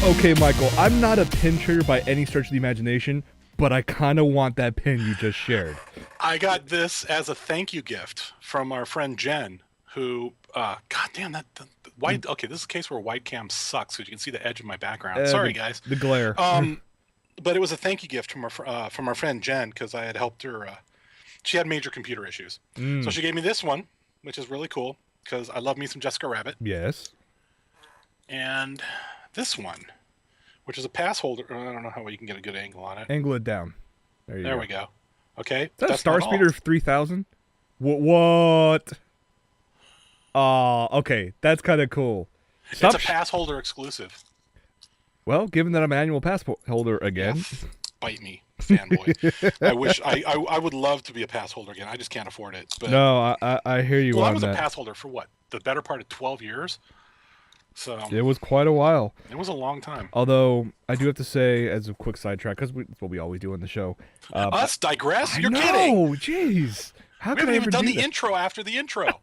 Okay, Michael, I'm not a pin trader by any stretch of the imagination, but I kind of want that pin you just shared. I got this as a thank you gift from our friend Jen, who, God damn, the white. Okay, this is a case where wide cam sucks, so you can see the edge of my background. Sorry, The, guys. the glare. But it was a thank you gift from our friend Jen because I had helped her. She had major computer issues, so she gave me this one, which is really cool because I love me some Jessica Rabbit, Yes. and this one, which is a pass holder. I don't know how well you can get a good angle on it. Angle it down. There we go. Okay, Is that that's a Star Speeder 3000? What? Okay, that's kind of cool. It's a pass holder exclusive. Well, given that I'm an annual pass holder again. Yeah. Bite me, fanboy. I wish I would love to be a pass holder again. I just can't afford it. But, no, I hear you on that. I was a pass holder for what? The better part of 12 years? So it was quite a while. It was a long time. Although, I do have to say, as a quick sidetrack, because that's what we always do on the show. Us digress? You're kidding. Oh, jeez. How we haven't even done the intro after the intro.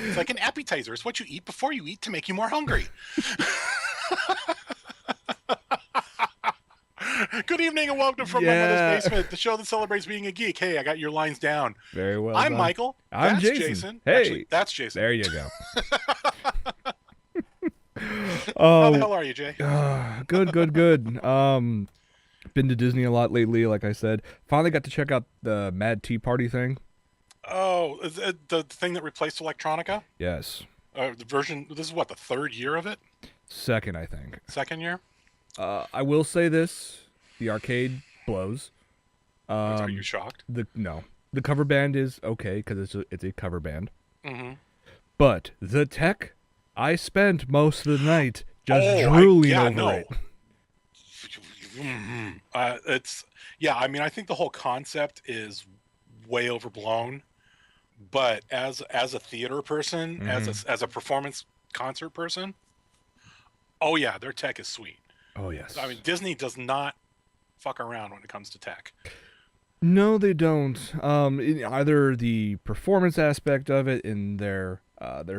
It's like an appetizer. It's what you eat before you eat to make you more hungry. Good evening and welcome from my mother's basement, the show that celebrates being a geek. Hey, I got your lines down. Very well. I'm Michael. I'm That's Jason. Hey, actually, that's Jason. There you go. How the hell are you, Jay? Good. Been to Disney a lot lately, like I said. Finally got to check out the Mad Tea Party thing. Oh, the thing that replaced Electronica? Yes. The version. This is what, the third year of it? Second, I think. Second year? I will say this: the arcade blows. Are you shocked? No, the cover band is okay because it's a cover band. Mm-hmm. But the tech, I spent most of the night just drooling over it. I mean, I think the whole concept is way overblown. But as a theater person, as a performance concert person, oh yeah, their tech is sweet. Oh yes. I mean, Disney does not fuck around when it comes to tech. No, they don't. In either the performance aspect of it, in their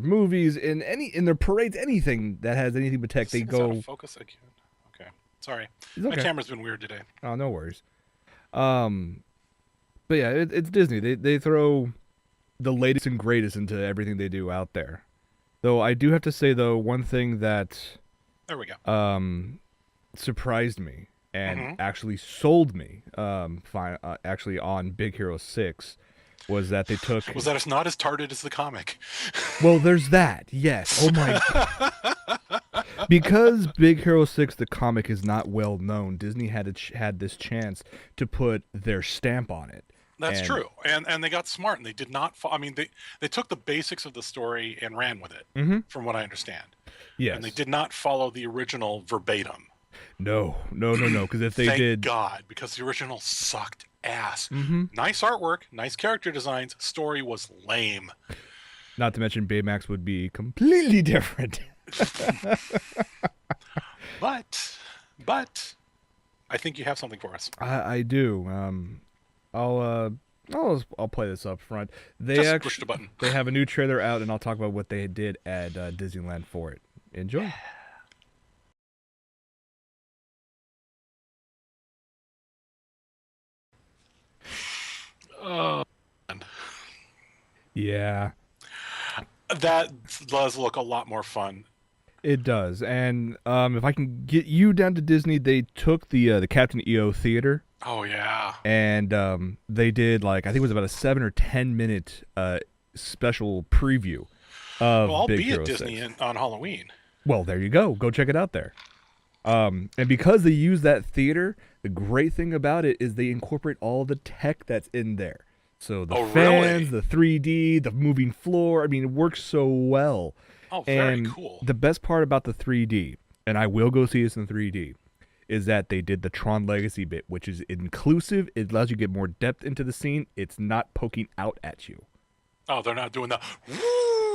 movies, in their parades, anything that has anything but tech, they go. Out of focus again. Okay, sorry. Okay. My camera's been weird today. Oh, no worries. But yeah, it's Disney. They throw the latest and greatest into everything they do out there. Though I do have to say, though, one thing that there we go. Surprised me and actually sold me actually on Big Hero 6 was that they took... Was that it's not as tarted as the comic? Well, there's that, yes. Oh my God. Because Big Hero 6, the comic, is not well known, Disney had this chance to put their stamp on it. That's true, and they got smart, and they did not. I mean, they took the basics of the story and ran with it, from what I understand. Yes, and they did not follow the original verbatim. No. Because if they did, thank God, because the original sucked ass. Nice artwork, nice character designs. Story was lame. Not to mention Baymax would be completely different. but I think you have something for us. I do. I'll play this up front. Just push the button. They have a new trailer out, and I'll talk about what they did at Disneyland for it. Enjoy. Oh, yeah. That does look a lot more fun. It does, and if I can get you down to Disney, they took the Captain EO Theater. Oh yeah. And they did I think it was about a 7 or 10 minute special preview of I'll Big be Hero at Disney 6. On Halloween. Well, there you go. Go check it out there. And because they use that theater, the great thing about it is they incorporate all the tech that's in there. So the fans, the 3D, the moving floor. I mean, it works so well. Oh, very cool. The best part about the 3D, and I will go see this in 3D, is that they did the Tron Legacy bit, which is inclusive. It allows you to get more depth into the scene. It's not poking out at you. Oh, they're not doing that.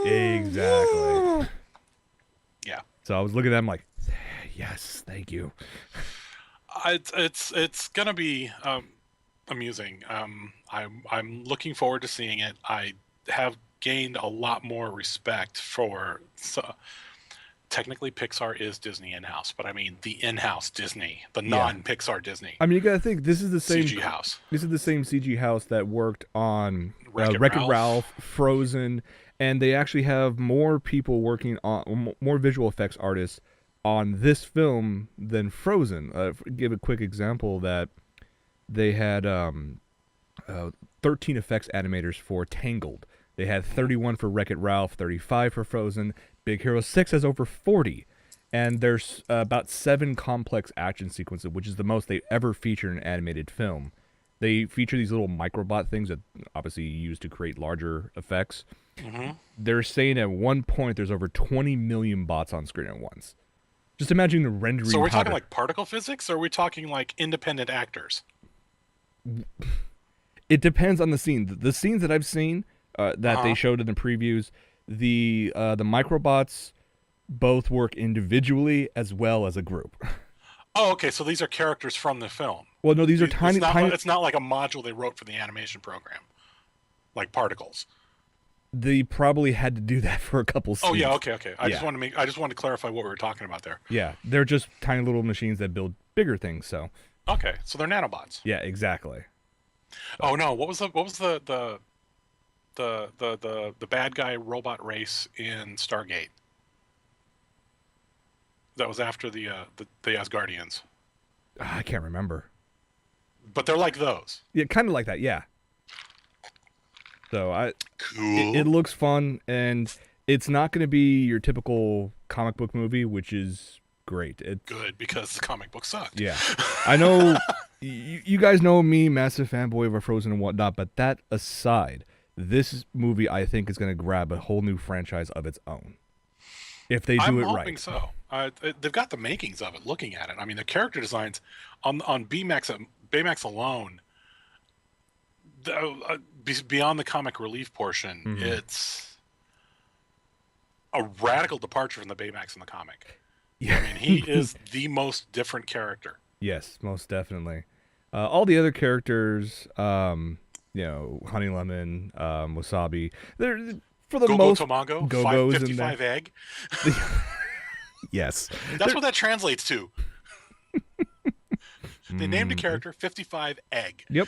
Exactly. Yeah. So I was looking at them like, yes, thank you. It's gonna be amusing. I'm looking forward to seeing it. I have gained a lot more respect for technically Pixar is Disney in-house, but I mean the in-house Disney, the non-Pixar Disney. I mean, you gotta think this is the same CG house. This is the same CG house that worked on Wreck-It Ralph, Frozen, and they actually have more people working on more visual effects artists on this film than Frozen. Give a quick example that they had 13 effects animators for Tangled. They had 31 for Wreck-It Ralph, 35 for Frozen. Big Hero 6 has over 40. And there's about 7 complex action sequences, which is the most they ever feature in an animated film. They feature these little microbot things that obviously you use to create larger effects. Mm-hmm. They're saying at one point there's over 20 million bots on screen at once. Just imagine the rendering. So we're talking like particle physics, or are we talking like independent actors? It depends on the scene. The scenes that I've seen that they showed in the previews, the microbots both work individually as well as a group. Oh, okay. So these are characters from the film. Well, no, these are tiny. It's not like a module they wrote for the animation program, like particles. They probably had to do that for a couple scenes. Oh yeah, okay. I just wanted to clarify what we were talking about there. Yeah, they're just tiny little machines that build bigger things. So. Okay, so they're nanobots. Yeah, exactly. Oh no, what was the bad guy robot race in Stargate? That was after the Asgardians. I can't remember. But they're like those. Yeah, kind of like that. Yeah. So cool. It looks fun, and it's not going to be your typical comic book movie, which is great. It's good because the comic book sucked. Yeah, I know. You guys know me, massive fanboy of Frozen and whatnot. But that aside, this movie I think is going to grab a whole new franchise of its own if they do it right. I'm hoping so. They've got the makings of it. Looking at it, I mean, the character designs on Baymax alone. Beyond the comic relief portion, it's a radical departure from the Baymax in the comic. Yeah. I mean, he is the most different character. Yes, most definitely. All the other characters, Honey Lemon, Wasabi, they're for the most Tomago, Go-Go's 55 egg. Yes, that's what that translates to. They named a character 55 egg. Yep.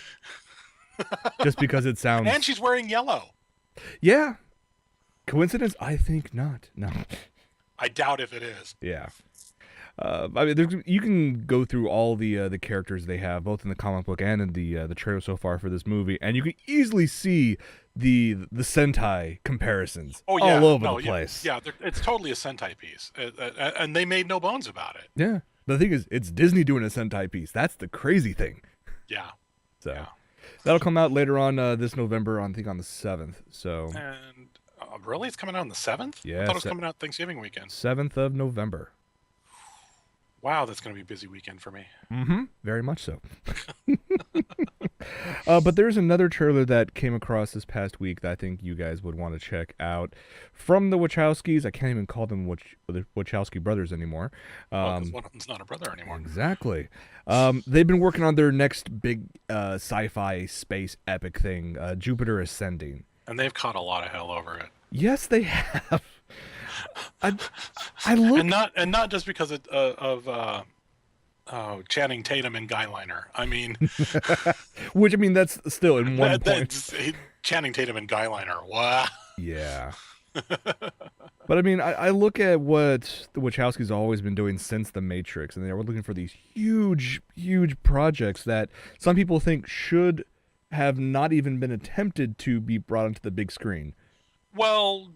Just because it sounds. And she's wearing yellow. Yeah. Coincidence? I think not. No. I doubt if it is. Yeah. I mean, you can go through all the characters they have, both in the comic book and in the trailer so far for this movie, and you can easily see the Sentai comparisons all over the place. Yeah, it's totally a Sentai piece, and they made no bones about it. Yeah. The thing is, it's Disney doing a Sentai piece. That's the crazy thing. Yeah. So. Yeah. That'll come out later on this November, I think on the 7th. So. And really, it's coming out on the 7th? Yeah. I thought it was coming out Thanksgiving weekend. 7th of November. Wow, that's going to be a busy weekend for me. Mm-hmm. Very much so. But there's another trailer that came across this past week that I think you guys would want to check out. From the Wachowskis. I can't even call them the Wachowski brothers anymore. Because one of them's not a brother anymore. Exactly. They've been working on their next big sci-fi space epic thing, Jupier Ascending. And they've caught a lot of hell over it. Yes, they have. I look and not just because of Channing Tatum and Guyliner. I mean, which I mean that's still in one point. Channing Tatum and Guyliner. Wow. Yeah. But I mean, I look at what the Wachowskis always been doing since The Matrix, and they were looking for these huge projects that some people think should have not even been attempted to be brought onto the big screen. Well,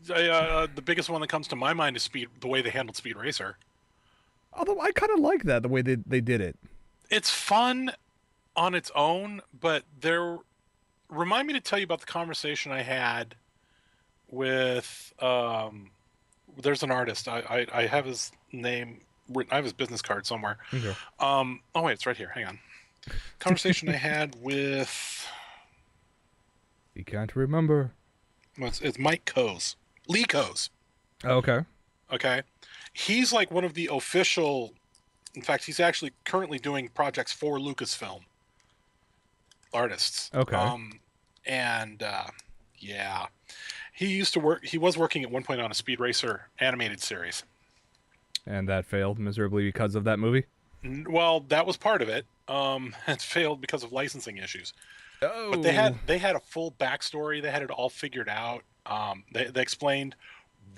the biggest one that comes to my mind is the way they handled Speed Racer. Although I kind of like that, the way they did it. It's fun on its own, but remind me to tell you about the conversation I had with there's an artist. I have his name written. I have his business card somewhere. Okay. Oh wait, it's right here. Hang on. Conversation I had with. You can't remember. Well, it's Mike Coase. Lee Coase. Oh, okay. Okay. He's like one of the official. In fact, he's actually currently doing projects for Lucasfilm artists. Okay. And yeah, He used to work. He was working at one point on a Speed Racer animated series. And that failed miserably because of that movie? Well, that was part of it. It failed because of licensing issues. Oh. But they had a full backstory. They had it all figured out. They explained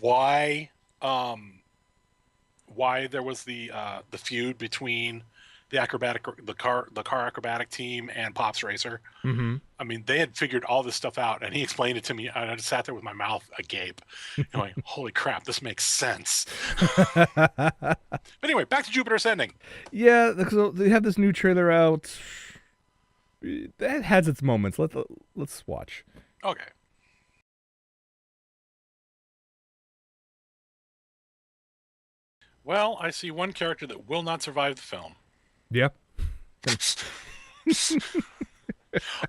why there was the feud between the car acrobatic team and Pops Racer. Mm-hmm. I mean, they had figured all this stuff out, and he explained it to me, and I just sat there with my mouth agape, going, "Holy crap, this makes sense." But anyway, back to Jupier Ascending. Yeah, so they have this new trailer out. That has its moments. Let's watch. Okay. Well, I see one character that will not survive the film. Yep.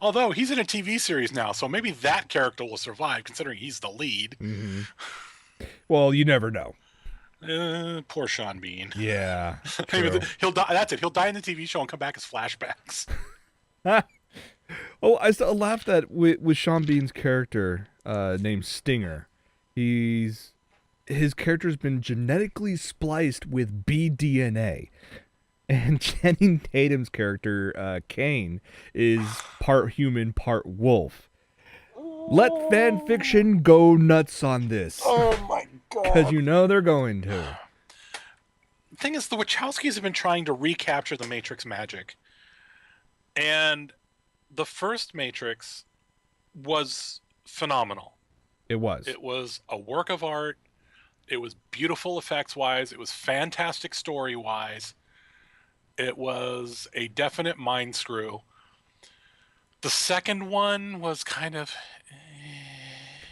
Although he's in a TV series now, so maybe that character will survive, considering he's the lead. Mm-hmm. Well, you never know. Poor Sean Bean. Yeah. Maybe he'll die. That's it. He'll die in the TV show and come back as flashbacks. Oh, I laughed at with Sean Bean's character named Stinger. His character's been genetically spliced with BDNA. And Channing Tatum's character, Kane, is part human, part wolf. Let fan fiction go nuts on this. Oh my god. Because you know they're going to. The thing is, the Wachowskis have been trying to recapture the Matrix magic. And the first Matrix was phenomenal. It was. It was a work of art. It was beautiful effects-wise. It was fantastic story-wise. It was a definite mind screw. The second one was kind of...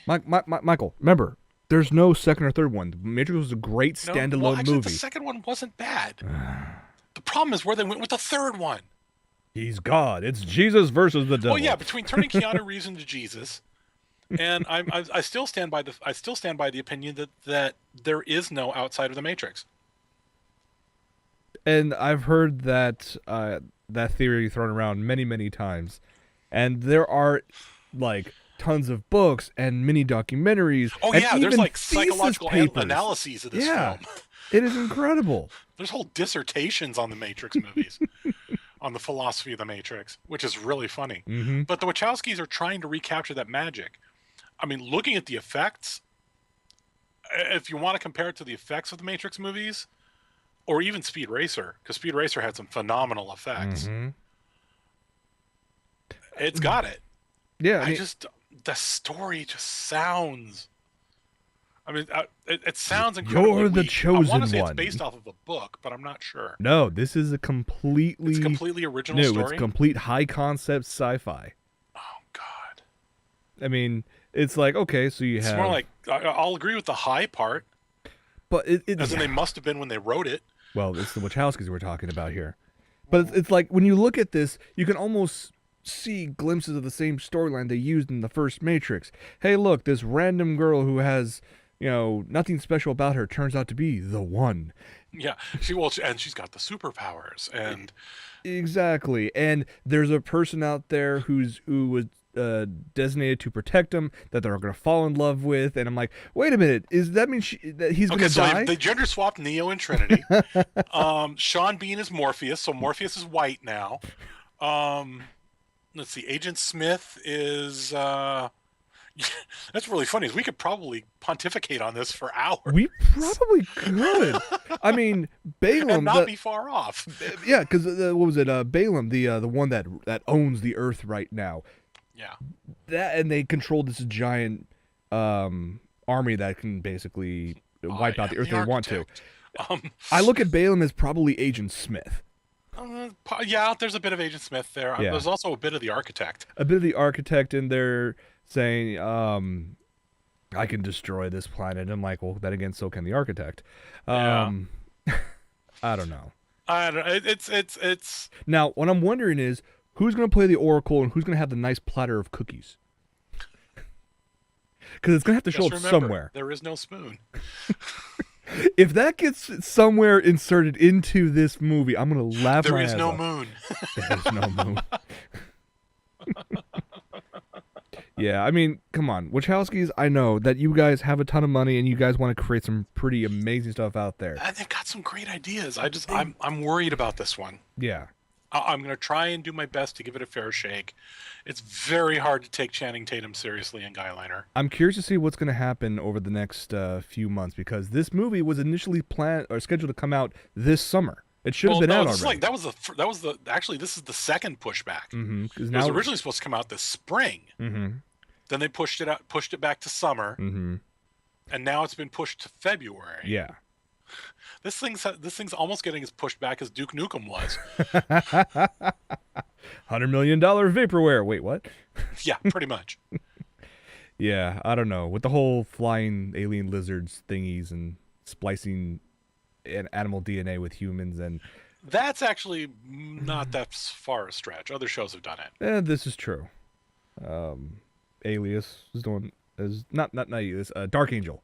Michael, remember, there's no second or third one. The Matrix was a great standalone movie. The second one wasn't bad. The problem is where they went with the third one. He's God. It's Jesus versus the devil. Oh yeah, between turning Keanu Reeves into Jesus, and I still stand by the opinion that there is no outside of the Matrix. And I've heard that that theory thrown around many times, and there are like tons of books and mini documentaries. Oh and yeah, even there's like psychological papers. analyses of this film. It is incredible. There's whole dissertations on the Matrix movies, on the philosophy of the Matrix, which is really funny. Mm-hmm. But the Wachowskis are trying to recapture that magic. I mean, looking at the effects, if you want to compare it to the effects of the Matrix movies, or even Speed Racer, because Speed Racer had some phenomenal effects. Mm-hmm. It's got it. Yeah, the story just sounds. I mean, it sounds incredible. You're the chosen I want to say one. it's based off of a book, but I'm not sure. No, this is a completely original story. It's complete high concept sci-fi. Oh God. I mean, it's like, okay, so It's more like I'll agree with the high part, but as in they must have been when they wrote it. Well, it's the Wachowskis we're talking about here. But it's like when you look at this, you can almost see glimpses of the same storyline they used in the first Matrix. Hey, look, this random girl who has, nothing special about her turns out to be the one. Yeah, and she's got the superpowers, and exactly. And there's a person out there who was designated to protect him that they're going to fall in love with, and I'm like, wait a minute, does that mean that he's going to die? They gender swapped Neo and Trinity. Sean Bean is Morpheus, so Morpheus is white now. Let's see, Agent Smith is that's really funny. We could probably pontificate on this for hours. We probably could. I mean, Balaam and not be far off. Yeah, because what was it? Balaam, the one that owns the Earth right now. Yeah. That, and they control this giant army that can basically wipe out the Earth if they want to. I look at Balaam as probably Agent Smith. Yeah, there's a bit of Agent Smith there. Yeah. There's also a bit of the Architect. A bit of the Architect, and they're saying, I can destroy this planet. I'm like, well, then again, so can the Architect. Yeah. I don't know. It's Now, what I'm wondering is, who's going to play the Oracle and who's going to have the nice platter of cookies? Because it's going to have to show up somewhere. There is no spoon. If that gets somewhere inserted into this movie, I'm going to laugh my ass off. There is no moon. There is no moon. Yeah, I mean, come on, Wachowskis. I know that you guys have a ton of money and you guys want to create some pretty amazing stuff out there. And they've got some great ideas. They, I'm worried about this one. yeah, I'm going to try and do my best to give it a fair shake. It's very hard to take Channing Tatum seriously in Guyliner. I'm curious to see what's going to happen over the next few months because this movie was initially planned or scheduled to come out this summer. It should have been out already. Actually, this is the second pushback. Mm-hmm. It was originally supposed to come out this spring. Mm-hmm. Then they pushed it back to summer, mm-hmm. and now it's been pushed to February. Yeah. This thing's almost getting as pushed back as Duke Nukem was. $100 million vaporware. Wait, what? Yeah, pretty much. Yeah, I don't know. With the whole flying alien lizards thingies and splicing animal DNA with humans, and that's actually not that far a stretch. Other shows have done it. This is true. Alias is doing is not Alias. Dark Angel.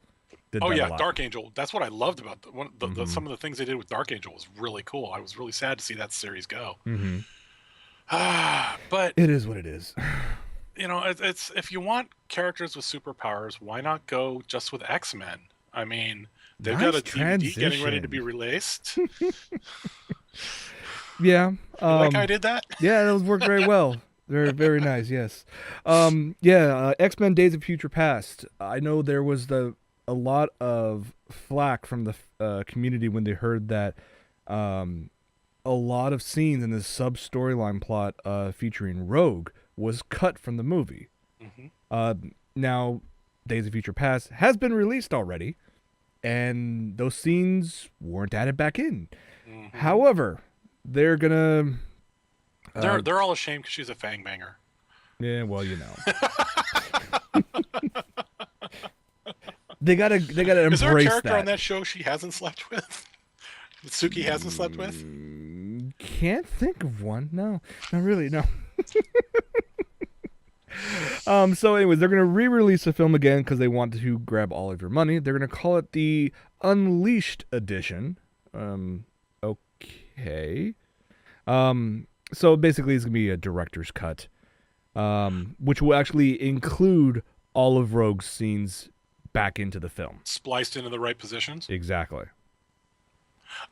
Oh yeah, Dark Angel. That's what I loved about some of the things they did with Dark Angel was really cool. I was really sad to see that series go. Mm-hmm. But it is what it is. You know, it's if you want characters with superpowers, why not go just with X-Men? I mean, they've got a DVD getting ready to be released. Yeah, like I did that. Yeah, that was worked very well. Very, very nice. Yes. X-Men: Days of Future Past. I know there was a lot of flack from the community when they heard that a lot of scenes in this sub-storyline plot featuring Rogue was cut from the movie. Mm-hmm. Now, Days of Future Past has been released already, and those scenes weren't added back in. Mm-hmm. However, they're gonna... They're all ashamed because she's a fang banger. Yeah, well, you know. They gotta embrace that. Is there a character on that show she hasn't slept with? That Suki hasn't slept with? Can't think of one. No, not really. No. So anyways, they're gonna re-release the film again because they want to grab all of your money. They're gonna call it the Unleashed Edition. Okay. So basically, it's gonna be a director's cut, which will actually include all of Rogue's scenes back into the film, spliced into the right positions. Exactly.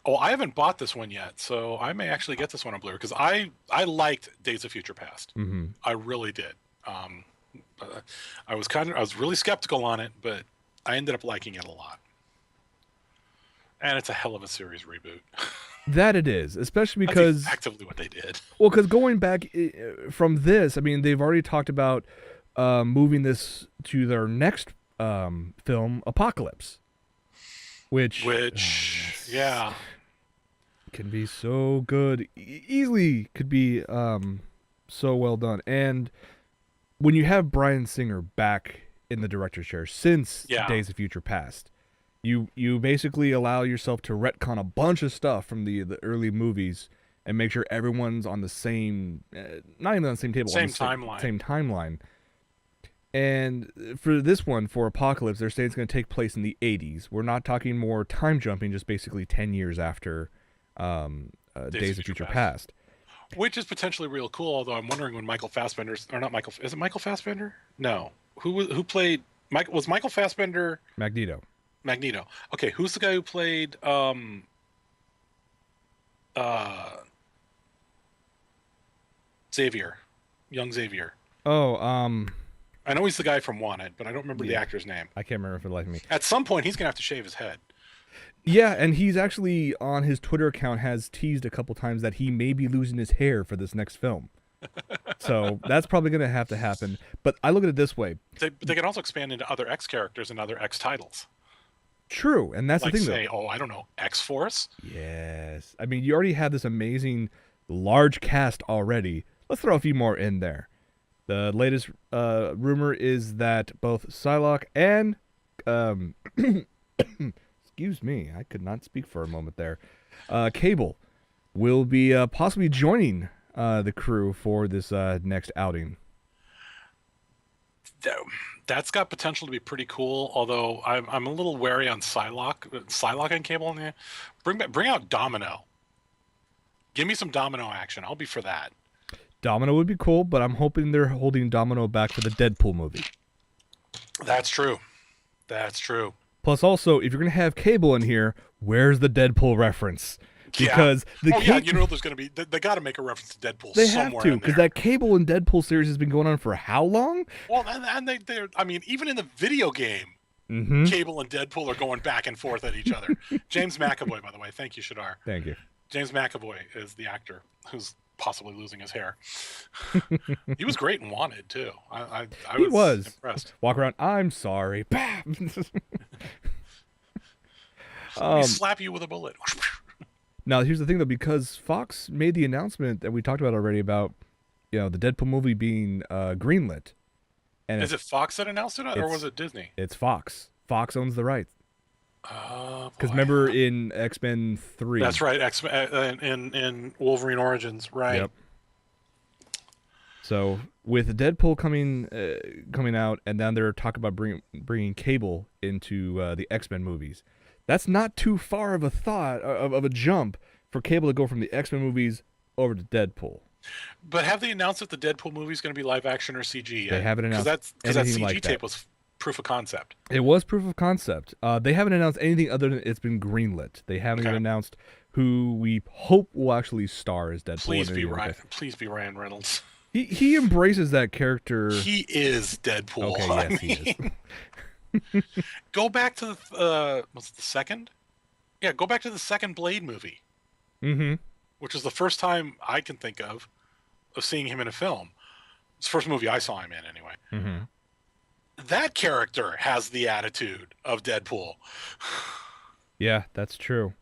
Oh, I haven't bought this one yet, so I may actually get this one on Blu-ray because I liked Days of Future Past. Mm-hmm. I really did. I was really skeptical on it, but I ended up liking it a lot. And it's a hell of a series reboot. That it is, especially because that's exactly what they did. Well, because going back from this, I mean, they've already talked about moving this to their next film, Apocalypse, which yeah, can be so good, easily could be so well done. And when you have Bryan Singer back in the director's chair since Days of Future Past, you basically allow yourself to retcon a bunch of stuff from the early movies and make sure everyone's on the same, not even on the same table, same timeline. And for this one, for Apocalypse, they're saying it's going to take place in the 80s. We're not talking more time jumping, just basically 10 years after Days of Future Past. Which is potentially real cool, although I'm wondering when Michael Fassbender's... Or not Michael... Is it Michael Fassbender? No. Who played... Was Michael Fassbender... Magneto. Okay, who's the guy who played... Xavier. Young Xavier. Oh, I know he's the guy from Wanted, but I don't remember the actor's name. I can't remember for the life of me. At some point, he's going to have to shave his head. Yeah, and he's actually, on his Twitter account, has teased a couple times that he may be losing his hair for this next film. So that's probably going to have to happen. But I look at it this way. They can also expand into other X characters and other X titles. True, and that's like the thing, say, I don't know, X-Force? Yes. I mean, you already have this amazing large cast already. Let's throw a few more in there. The latest rumor is that both Psylocke and... excuse me, I could not speak for a moment there. Cable will be possibly joining the crew for this next outing. That's got potential to be pretty cool, although I'm a little wary on Psylocke and Cable. Bring out Domino. Give me some Domino action. I'll be for that. Domino would be cool, but I'm hoping they're holding Domino back for the Deadpool movie. That's true. That's true. Plus, also, if you're going to have Cable in here, where's the Deadpool reference? Because you know, there's going to be they got to make a reference to Deadpool. They somewhere have to, because that Cable and Deadpool series has been going on for how long? Well, and they're I mean, even in the video game, Cable and Deadpool are going back and forth at each other. James McAvoy, by the way, thank you, Shadar. Thank you. James McAvoy is the actor who's possibly losing his hair. He was great and Wanted too. I was impressed. Walk around. I'm sorry. He slap you with a bullet. Now, here's the thing, though, because Fox made the announcement that we talked about already about, the Deadpool movie being greenlit. And is it Fox that announced it, or was it Disney? It's Fox. Fox owns the rights. Because remember in X-Men 3. That's right, X-Men in Wolverine Origins, right? Yep. So with Deadpool coming out, and then they're talking about bringing Cable into the X-Men movies. That's not too far of a thought of a jump for Cable to go from the X-Men movies over to Deadpool. But have they announced if the Deadpool movie is going to be live action or CG yet? They haven't announced because that CG like tape was proof of concept. It was proof of concept. They haven't announced anything other than it's been greenlit. They haven't even announced who we hope will actually star as Deadpool. Please be Ryan Reynolds. He embraces that character. He is Deadpool. Okay, yes, he is. Go back to the what's the second? Yeah, go back to the second Blade movie. Which is the first time I can think of seeing him in a film. It's the first movie I saw him in, anyway. That character has the attitude of Deadpool. Yeah, that's true.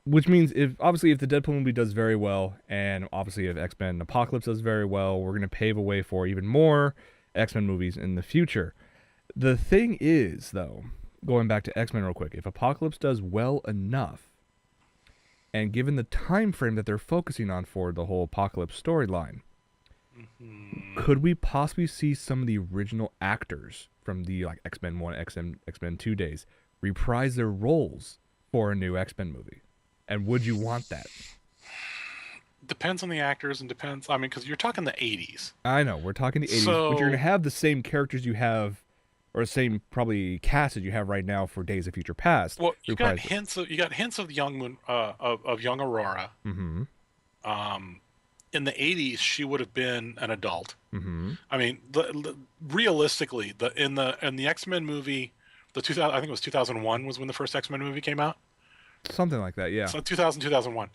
Which means if the Deadpool movie does very well, and obviously if X-Men Apocalypse does very well, we're going to pave a way for even more X-Men movies in the future. The thing is, though, going back to X-Men real quick, if Apocalypse does well enough, and given the time frame that they're focusing on for the whole Apocalypse storyline, could we possibly see some of the original actors from the X-Men 1, X-Men 2 days reprise their roles for a new X-Men movie? And would you want that? Depends on the actors and depends, because you're talking the 80s. I know, we're talking the 80s, but you're going to have the same characters you have, or the same probably cast that you have right now for Days of Future Past. Well, you got hints of young Moon, of young Aurora. In the 80s, she would have been an adult. Realistically, in the X-Men movie, I think it was 2001 was when the first X-Men movie came out. Something like that, yeah. So 2001.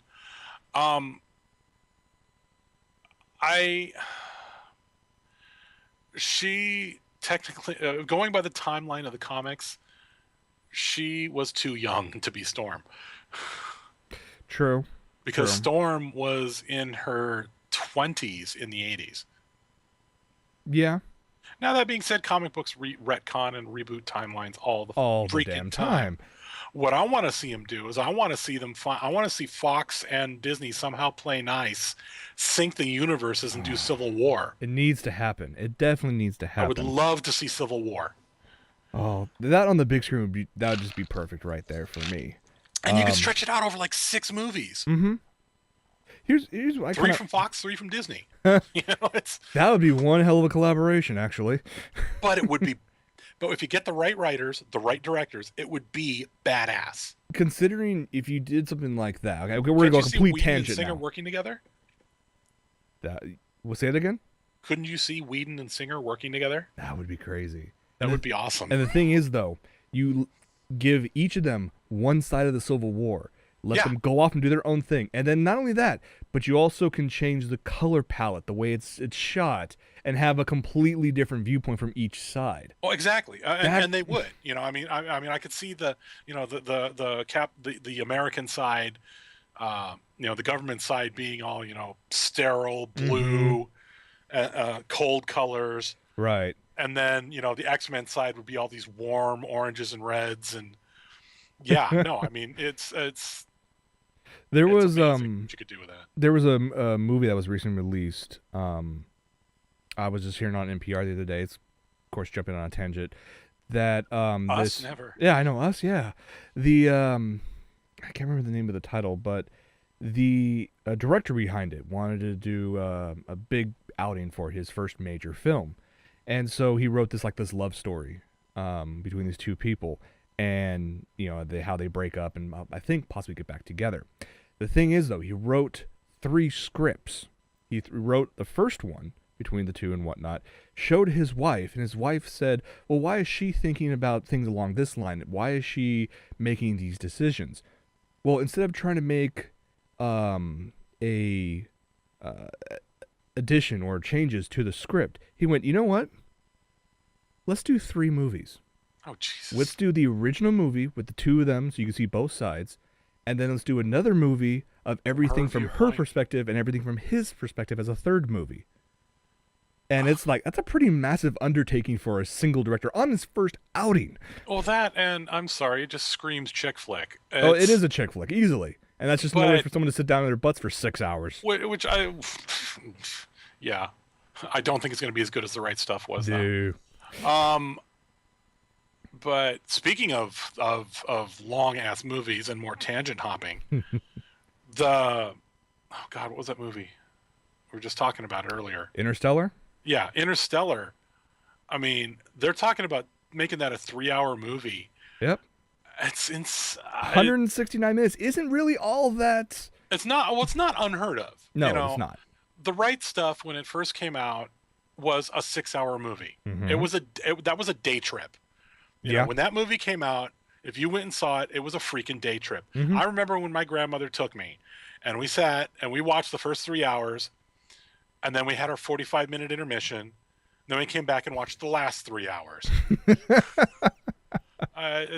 She technically, going by the timeline of the comics, she was too young to be Storm. True. Because Storm was in her 20s in the 80s. Yeah. Now, that being said, comic books retcon and reboot timelines all the freaking damn time. What I want to see them do is I want to see Fox and Disney somehow play nice, sync the universes, and do Civil War. It needs to happen. It definitely needs to happen. I would love to see Civil War. Oh, that on the big screen would just be perfect right there for me. And you can stretch it out over 6 movies. Here's what 3 from Fox, 3 from Disney. That would be one hell of a collaboration, actually. But it would be. But if you get the right writers, the right directors, it would be badass. Considering if you did something like that, okay, we're gonna go complete tangent now. Singer now. working together? We'll say it again. Couldn't you see Whedon and Singer working together? That would be crazy. That would be awesome. And the thing is, though, you give each of them one side of the Civil War. Let them go off and do their own thing. And then not only that, but you also can change the color palette, the way it's shot, and have a completely different viewpoint from each side. Oh, exactly. And they would. I could see the American side, the government side being all, sterile, blue, cold colors. Right. And then, the X-Men side would be all these warm oranges and reds, and it's there was what you could do with that. There was a movie that was recently released. I was just hearing on NPR the other day. It's, of course, jumping on a tangent. That Never. Yeah, I know Us. Yeah, the I can't remember the name of the title, but the director behind it wanted to do a big outing for his first major film, and so he wrote this love story between these two people, and how they break up and I think possibly get back together. The thing is, though, he wrote 3 scripts. He wrote the first one between the two and whatnot, showed his wife, and his wife said, well, why is she thinking about things along this line? Why is she making these decisions? Well, instead of trying to make a addition or changes to the script, he went, you know what? Let's do 3 movies. Oh, Jesus. Let's do the original movie with the 2 of them so you can see both sides. And then let's do another movie of everything from her perspective and everything from his perspective as a 3rd movie. And it's like, that's a pretty massive undertaking for a single director on his first outing. Well, that, and I'm sorry, it just screams chick flick. It is a chick flick, easily. And that's just no way for someone to sit down on their butts for 6 hours. Which yeah. I don't think it's going to be as good as The Right Stuff was, No. though. But speaking of long-ass movies and more tangent hopping, oh God, what was that movie? We were just talking about it earlier. Interstellar? Yeah, Interstellar. I mean, they're talking about making that a 3-hour movie. Yep. It's 169 minutes isn't really all that. It's not. Well, it's not unheard of. No, it's not. The Right Stuff, when it first came out, was a 6-hour movie. Mm-hmm. That was a day trip. You know, when that movie came out, if you went and saw it, it was a freaking day trip. Mm-hmm. I remember when my grandmother took me, and we sat and we watched the first 3 hours, and then we had our 45-minute intermission. Then we came back and watched the last 3 hours.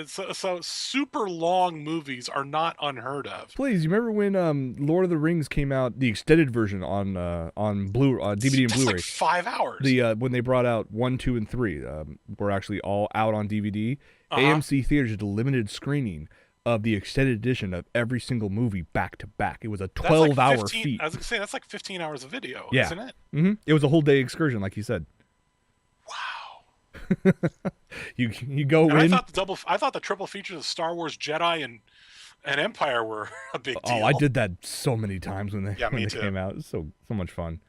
So super long movies are not unheard of. Please, you remember when Lord of the Rings came out, the extended version on DVD and Blu-ray? That's like 5 hours. When they brought out 1, 2, and 3, were actually all out on DVD. AMC Theaters did a limited screening of the extended edition of every single movie back to back. It was a 12-hour feat. I was gonna say that's like 15 hours of video, yeah. Isn't it? Mm-hmm. It was a whole day excursion, like you said. Wow. you go and in. I thought the triple features of Star Wars Jedi and Empire were a big deal. Oh, I did that so many times when they came out. It was so much fun.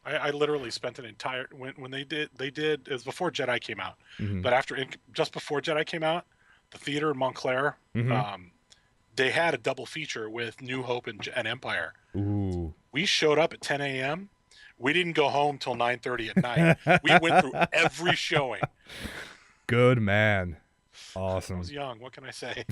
I literally spent an entire when they did it was before Jedi came out, but just before Jedi came out, the theater in Montclair, they had a double feature with New Hope and Empire. Ooh. We showed up at 10 a.m. We didn't go home till 9:30 at night. We went through every showing. Good man. Awesome. I was young. What can I say?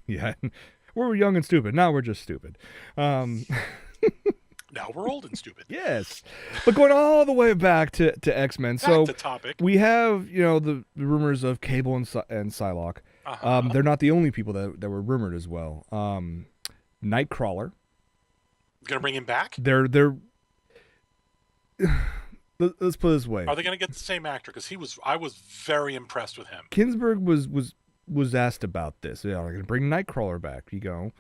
Yeah. We were young and stupid. Now we're just stupid. Now we're old and stupid. Yes. But going all the way back to X-Men. Back to topic. We have, the rumors of Cable and Psylocke. They're not the only people that were rumored as well. Nightcrawler. Gonna bring him back? They're let's put it this way. Are they gonna get the same actor? Because I was very impressed with him. Kinsberg was asked about this. Yeah, they're gonna bring Nightcrawler back. You go.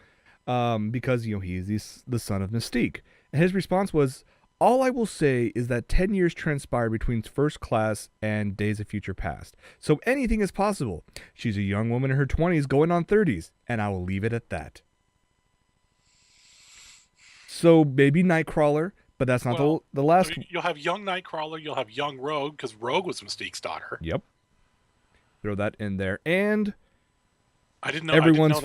Because he's the son of Mystique. And his response was, all I will say is that 10 years transpired between First Class and Days of Future Past. So anything is possible. She's a young woman in her 20s going on 30s, and I will leave it at that. So maybe Nightcrawler, but that's not the last. You'll have young Nightcrawler, you'll have young Rogue, because Rogue was Mystique's daughter. Yep. Throw that in there. And I didn't know that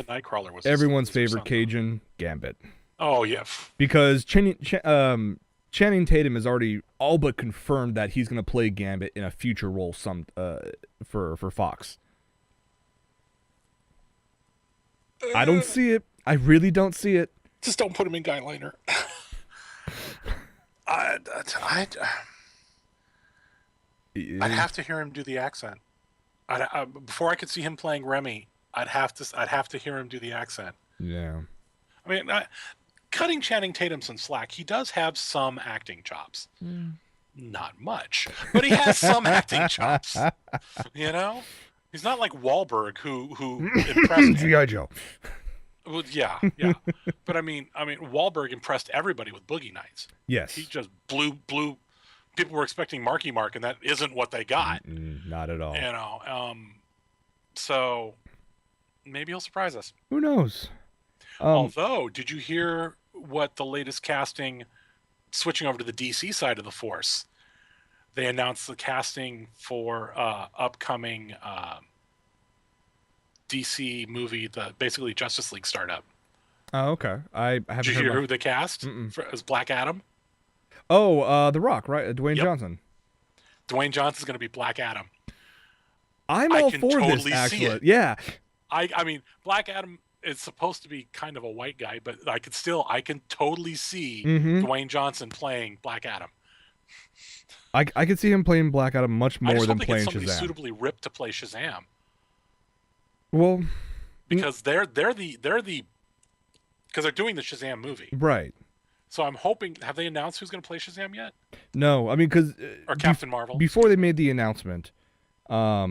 Nightcrawler was everyone's favorite Cajun, Gambit. Oh, yeah. Because Channing Tatum has already all but confirmed that he's going to play Gambit in a future role for Fox. I don't see it. I really don't see it. Just don't put him in Guyliner. I'd have to hear him do the accent. Before I could see him playing Remy, I'd have to hear him do the accent. Yeah. I mean, cutting Channing Tatum some slack, he does have some acting chops. Not much, but he has some acting chops. He's not like Wahlberg who impressed G.I. Joe. Well, yeah. But I mean, Wahlberg impressed everybody with Boogie Nights. Yes. He just blew. People were expecting Marky Mark, and that isn't what they got. Not at all. So maybe he'll surprise us. Who knows? Although, did you hear what the latest casting, switching over to the DC side of the force, they announced the casting for upcoming DC movie, the basically Justice League startup. Oh, okay. I haven't Did you heard hear about... who they cast as Black Adam? Oh, The Rock, right? Dwayne Yep. Johnson. Dwayne Johnson's going to be Black Adam. I'm I all can for totally this, see actually. it. Yeah. I mean, Black Adam is supposed to be kind of a white guy, but I can totally see Dwayne Johnson playing Black Adam. I could see him playing Black Adam much more than playing somebody Shazam. suitably ripped to play Shazam. Well, because they're because they're doing the Shazam movie, right? So I'm hoping. Have they announced who's going to play Shazam yet? No, I mean because or Captain Marvel before they made the announcement, what's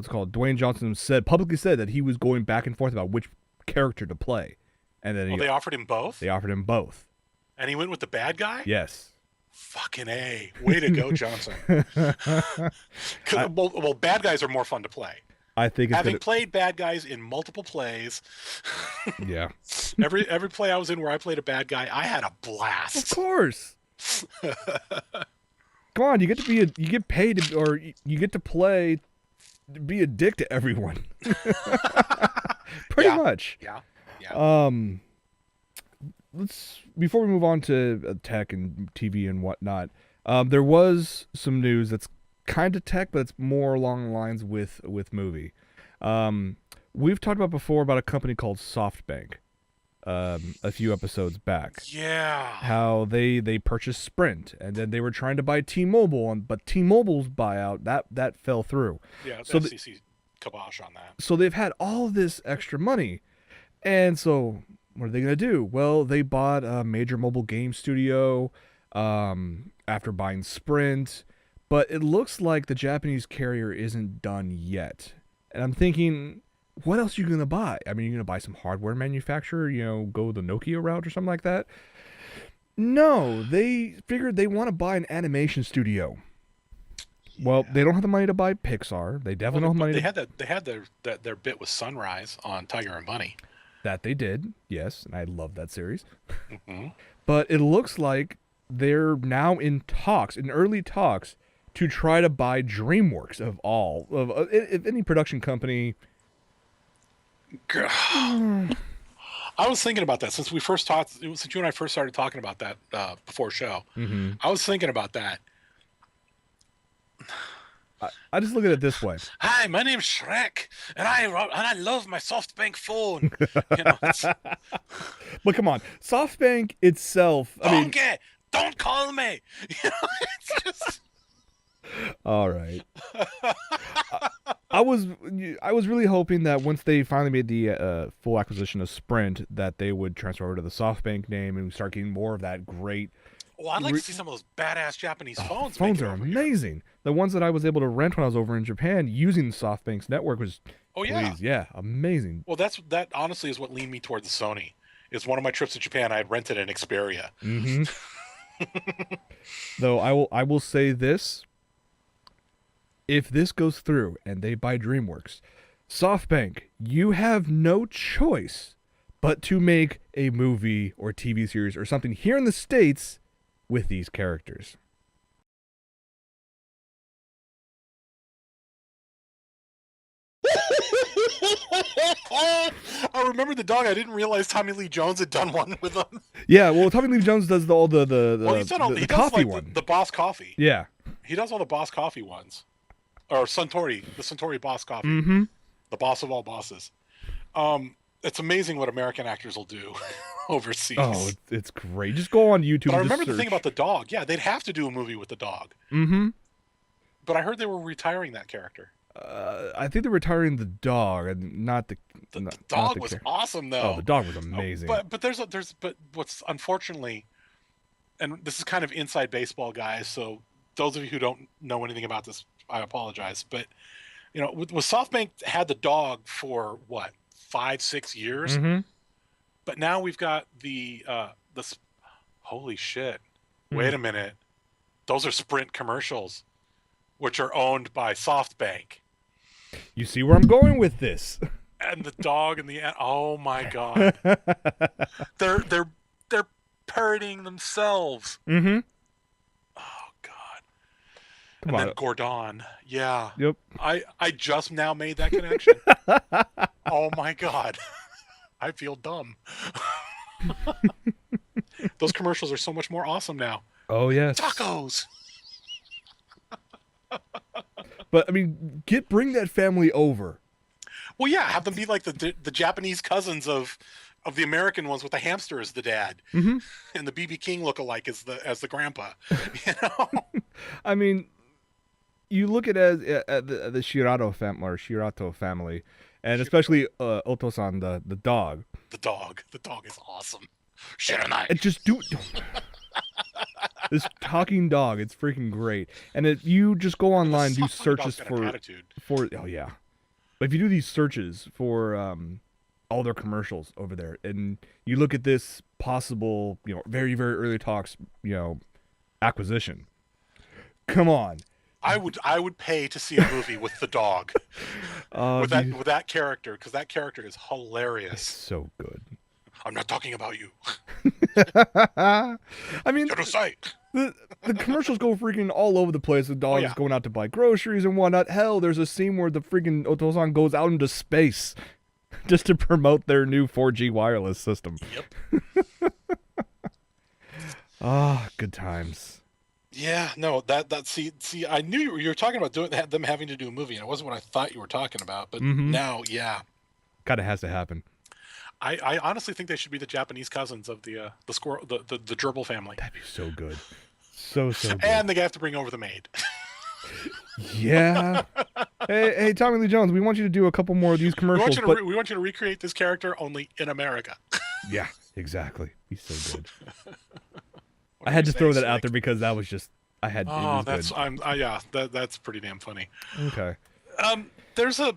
it called? Dwayne Johnson publicly said that he was going back and forth about which character to play, and then they offered him both. They offered him both, and he went with the bad guy. Yes. Fucking A. Way to go, Johnson. Well, bad guys are more fun to play. I think having played bad guys in multiple plays. Yeah. Every play I was in where I played a bad guy, I had a blast. Of course. Come on, you get paid or you get to play to be a dick to everyone. Pretty much. Yeah. Before we move on to tech and TV and whatnot, there was some news that's kind of tech, but it's more along the lines with movie. We've talked about a company called SoftBank a few episodes back. Yeah. How they purchased Sprint, and then they were trying to buy T-Mobile, but T-Mobile's buyout that fell through. Yeah, so FCC kibosh on that. So they've had all this extra money, and so what are they going to do? Well, they bought a major mobile game studio after buying Sprint, but it looks like the Japanese carrier isn't done yet. And I'm thinking, what else are you going to buy? I mean, you're going to buy some hardware manufacturer, go the Nokia route or something like that? No, they figured they want to buy an animation studio. Yeah. Well, they don't have the money to buy Pixar. They definitely don't have money. They had their bit with Sunrise on Tiger and Bunny. That they did, yes, and I love that series. But it looks like they're now in early talks, to try to buy Dreamworks if any production company. I was thinking about that since you and I first started talking about that before show. I was thinking about that. I just look at it this way. Hi, my name's Shrek, and I love my SoftBank phone. But come on, SoftBank itself. Don't call me. It's just. All right. I was really hoping that once they finally made the full acquisition of Sprint, that they would transfer over to the SoftBank name and start getting more of that great. Well, I'd like to see some of those badass Japanese phones. Phones are amazing. Here. The ones that I was able to rent when I was over in Japan using SoftBank's network was. Oh yeah. Yeah, amazing. Well, that honestly is what leaned me toward the Sony. Is one of my trips to Japan, I had rented an Xperia. Though I will say this. If this goes through and they buy Dreamworks, SoftBank, you have no choice but to make a movie or TV series or something here in the States with these characters. I remember the dog. I didn't realize Tommy Lee Jones had done one with them. Yeah, well, Tommy Lee Jones does all the coffee one. The Boss Coffee. Yeah. He does all the Boss Coffee ones. Or Suntory, the Suntory Boss Coffee. The boss of all bosses. It's amazing what American actors will do overseas. Oh, it's great. Just go on YouTube. But I remember the thing about the dog. Yeah, they'd have to do a movie with the dog. But I heard they were retaring that character. I think they're retiring the dog and not the. The dog was awesome, though. Oh, the dog was amazing. But what's unfortunately, and this is kind of inside baseball, guys. So those of you who don't know anything about this, I apologize. But with SoftBank had the dog for what 5-6 years, but now we've got the holy shit. Wait a minute, those are Sprint commercials, which are owned by SoftBank. You see where I'm going with this. and the dog and the oh my god, they're parroting themselves. Mm-hmm. Oh god. Come And on. then Gordon, yeah. Yep. I just now made that connection. Oh my god. I feel dumb. Those commercials are so much more awesome now. Oh yes. Tacos. But I mean, bring that family over. Well, yeah, have them be like the Japanese cousins of the American ones with the hamster as the dad, Mm-hmm. and the BB King lookalike as the grandpa. You know. I mean, you look at the Shirato family, and especially Oto-san, the dog. The dog is awesome. Shiranai. It just this talking dog. It's freaking great. And you just go online, do searches for oh yeah. But if you do these searches for all their commercials over there, and you look at this possible, very very early talks, acquisition. Come on. I would pay to see a movie with the dog, with that character, because that character is hilarious. It's so good. I'm not talking about you. I mean, the commercials go freaking all over the place. The dog is going out to buy groceries and whatnot. Hell, there's a scene where the freaking Oto-san goes out into space just to promote their new 4G wireless system. Yep. Good times. Yeah, no, see, I knew you were talking about them having to do a movie, and it wasn't what I thought you were talking about. But now, yeah, kind of has to happen. I honestly think they should be the Japanese cousins of the squirrel, the gerbil family. That'd be so good, so good. And they have to bring over the maid. Yeah. Hey, Tommy Lee Jones, we want you to do a couple more of these commercials. We want you to recreate this character only in America. Yeah, exactly. He's so good. I had to throw that out there because that was just that's good. That's pretty damn funny. Okay. There's a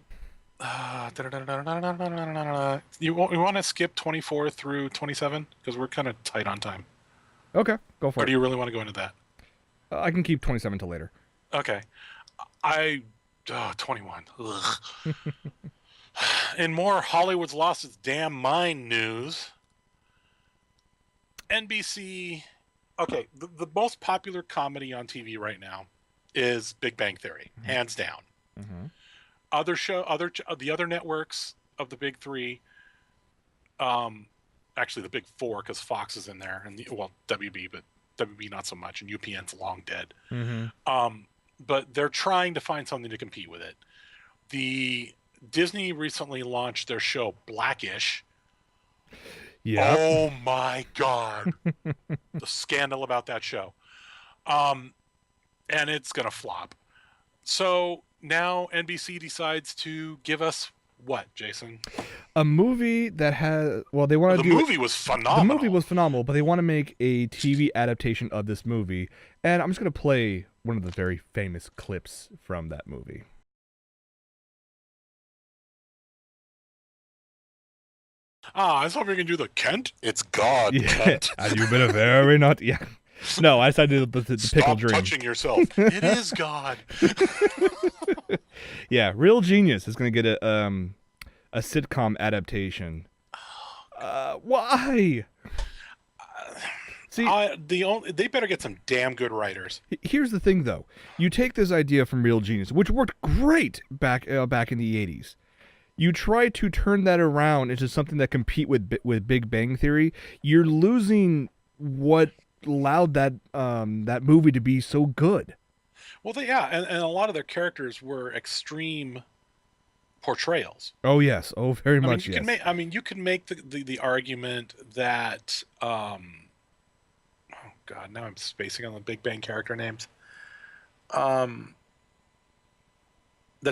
you want to skip 24 through 27 because we're kind of tight on time. Okay, go for it. Or do you really want to go into that? I can keep 27 till later. Okay. 21. Ugh. In more Hollywood's lost its damn mind news, NBC. Okay, the most popular comedy on TV right now is Big Bang Theory, hands down. Mm-hmm. The other networks of the big three, actually the big four, because Fox is in there, and WB, but WB not so much, and UPN's long dead. Mm-hmm. But they're trying to find something to compete with it. The Disney recently launched their show Blackish. Yeah. Oh my God. The scandal about that show. And it's going to flop. So now NBC decides to give us what, Jason? A movie that has, they want to do... The movie was phenomenal. The movie was phenomenal, but they want to make a TV adaptation of this movie. And I'm just going to play one of the very famous clips from that movie. I thought we were going to do the Kent. It's God, yeah. Kent. And you've been a very naughty... Yeah. No, I decided to do the Pickle Dream. Stop touching yourself. It is God. Yeah, Real Genius is going to get a sitcom adaptation. Why? See, they better get some damn good writers. Here's the thing, though. You take this idea from Real Genius, which worked great back in the 80s. You try to turn that around into something that compete with Big Bang Theory. You're losing what allowed that movie to be so good. Well, and a lot of their characters were extreme portrayals. Oh yes, very much. You can make the argument that oh God, now I'm spacing on the Big Bang character names. That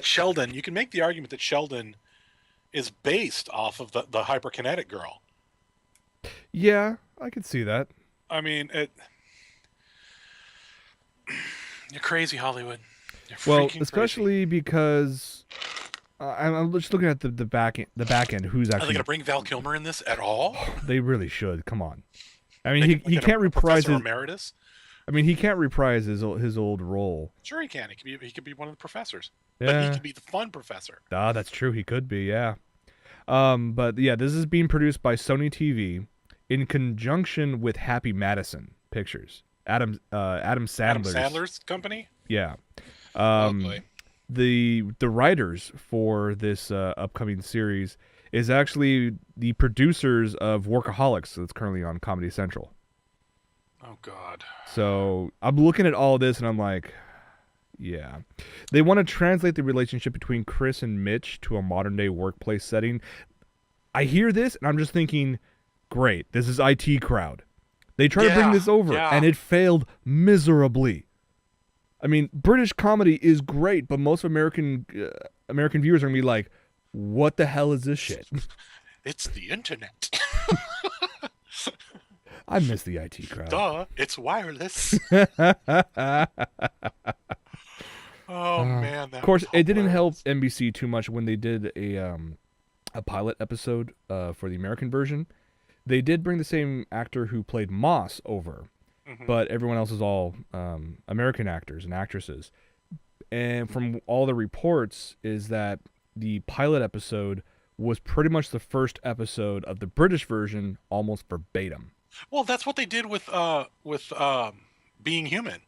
Sheldon, you can make the argument that Sheldon is based off of the hyperkinetic girl. Yeah, I could see that. I mean, you're crazy, Hollywood. You're especially crazy. Because I'm just looking at the back end. Who's actually? Are they going to bring Val Kilmer in this at all? They really should. Come on. I mean, he can't reprise his emeritus. I mean, he can't reprise his old role. Sure, he can. He could be one of the professors. Yeah. But he could be the fun professor. That's true. He could be. Yeah. But yeah, this is being produced by Sony TV in conjunction with Happy Madison Pictures. Adam Sandler's company. Yeah. Oh boy. The writers for this upcoming series is actually the producers of Workaholics that's currently on Comedy Central. Oh God. So I'm looking at all this and I'm like, yeah. They want to translate the relationship between Chris and Mitch to a modern day workplace setting. I hear this and I'm just thinking, great, this is IT Crowd. They tried to bring this over and it failed miserably. I mean, British comedy is great, but most American viewers are going to be like, what the hell is this shit? It's the internet. I miss the IT Crowd. Duh, it's wireless. Oh man, that of course, it didn't help hilarious. NBC too much when they did a pilot episode for the American version. They did bring the same actor who played Moss over, but everyone else is all American actors and actresses. And from all the reports is that the pilot episode was pretty much the first episode of the British version, almost verbatim. Well, that's what they did with Being Human.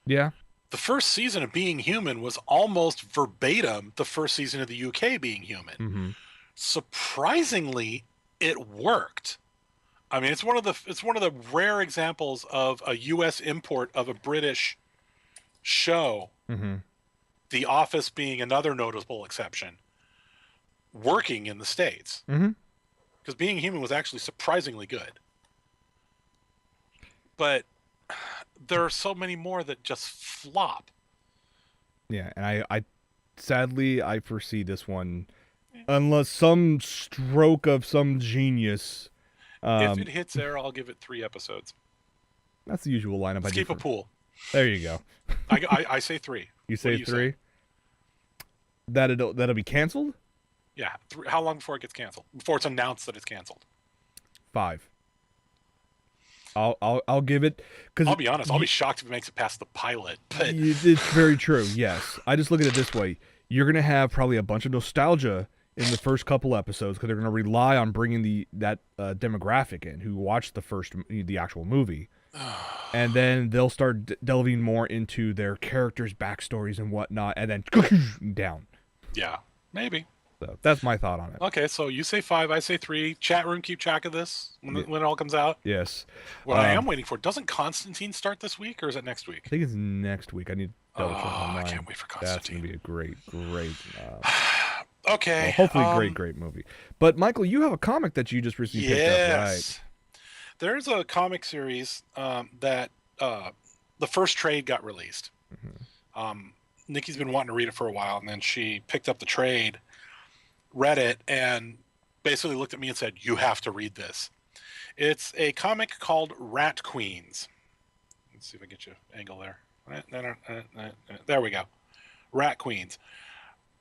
Yeah. The first season of Being Human was almost verbatim the first season of the UK Being Human. Mm-hmm. Surprisingly, it worked. I mean, it's one of the rare examples of a U.S. import of a British show. Mm-hmm. The Office being another notable exception, working in the States. Mm-hmm. Because Being Human was actually surprisingly good. But there are so many more that just flop. Yeah, and I sadly I foresee this one, unless some stroke of some genius. If it hits there, I'll give it 3 episodes. That's the usual lineup. Let's keep a pool. There you go. I say 3. You say 3? That'll be canceled? Yeah. How long before it gets canceled? Before it's announced that it's canceled? 5. I'll give it, because I'll be honest. I'll be shocked if it makes it past the pilot. But it's very true. Yes, I just look at it this way: you're gonna have probably a bunch of nostalgia in the first couple episodes because they're gonna rely on bringing that demographic in who watched the actual movie, and then they'll start delving more into their characters' backstories and whatnot, and then down. Yeah, maybe. So that's my thought on it. Okay, so you say 5, I say 3. Chat room, keep track of this when it all comes out. Yes. What I am waiting for, doesn't Constantine start this week, or is it next week? I think it's next week. I need to double check online. I can't wait for Constantine. That's going to be a great. Okay. Well, hopefully great movie. But Michael, you have a comic that you just recently picked up, right? There's a comic series that the first trade got released. Mm-hmm. Nikki's been wanting to read it for a while, and then she picked up the trade, read it, and basically looked at me and said, "You have to read this." It's a comic called Rat Queens. Let's see if I get you an angle there. There we go. Rat Queens.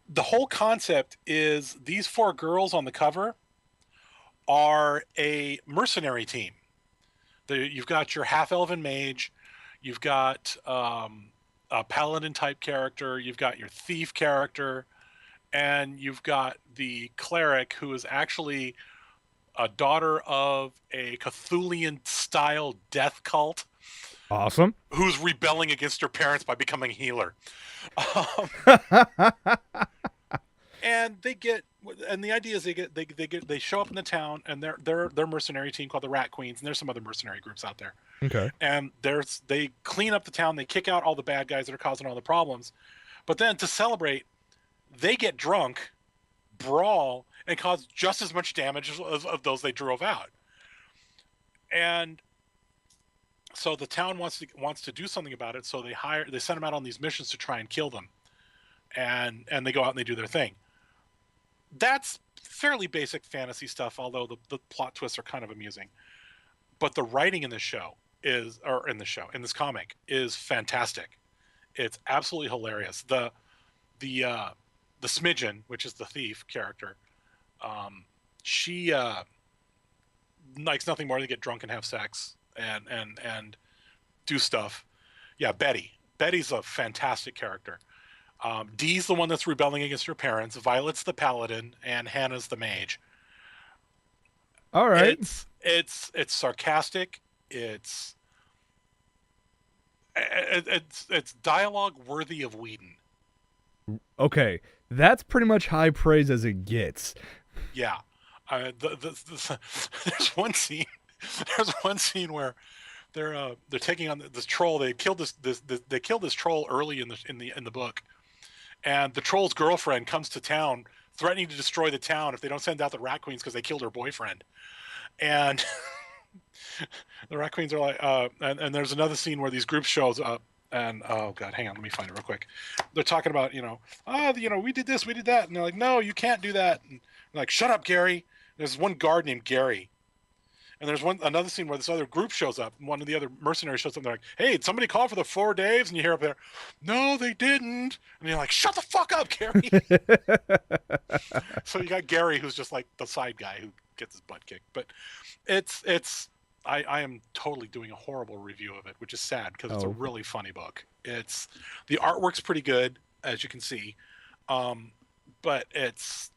The whole concept is these 4 girls on the cover are a mercenary team. You've got your half-elven mage, you've got a paladin-type character, you've got your thief character, and you've got the cleric, who is actually a daughter of a Cthulian-style death cult. Awesome. Who's rebelling against her parents by becoming a healer. And the idea is they show up in the town, and they're mercenary team called the Rat Queens, and there's some other mercenary groups out there. Okay. And they clean up the town, they kick out all the bad guys that are causing all the problems. But then to celebrate, they get drunk, brawl, and cause just as much damage as those they drove out. And so the town wants to do something about it, so they send them out on these missions to try and kill them. And they go out and they do their thing. That's fairly basic fantasy stuff, although the plot twists are kind of amusing. But the writing in this comic is fantastic. It's absolutely hilarious. The Smidgen, which is the thief character, she likes nothing more than get drunk and have sex and do stuff. Yeah, Betty's a fantastic character. Dee's the one that's rebelling against her parents. Violet's the paladin, and Hannah's the mage. All right. It's sarcastic. It's dialogue worthy of Whedon. Okay, that's pretty much high praise as it gets. Yeah, there's one scene. There's one scene where they're taking on this troll. They killed they killed this troll early in the book, and the troll's girlfriend comes to town, threatening to destroy the town if they don't send out the rat queens because they killed her boyfriend. And the rat queens are like, and there's another scene where these groups shows up, and oh god, hang on, let me find it real quick. They're talking about, we did this, we did that, and they're like, no, you can't do that. And they're like, shut up, Gary. There's one guard named Gary, and there's another scene where this other group shows up, and one of the other mercenaries shows up, and they're like, hey, did somebody call for the 4 Daves? And you hear up there, no, they didn't. And you're like, shut the fuck up, Gary. So you got Gary, who's just like the side guy who gets his butt kicked. But I am totally doing a horrible review of it, which is sad because it's a really funny book. The artwork's pretty good, as you can see, but it's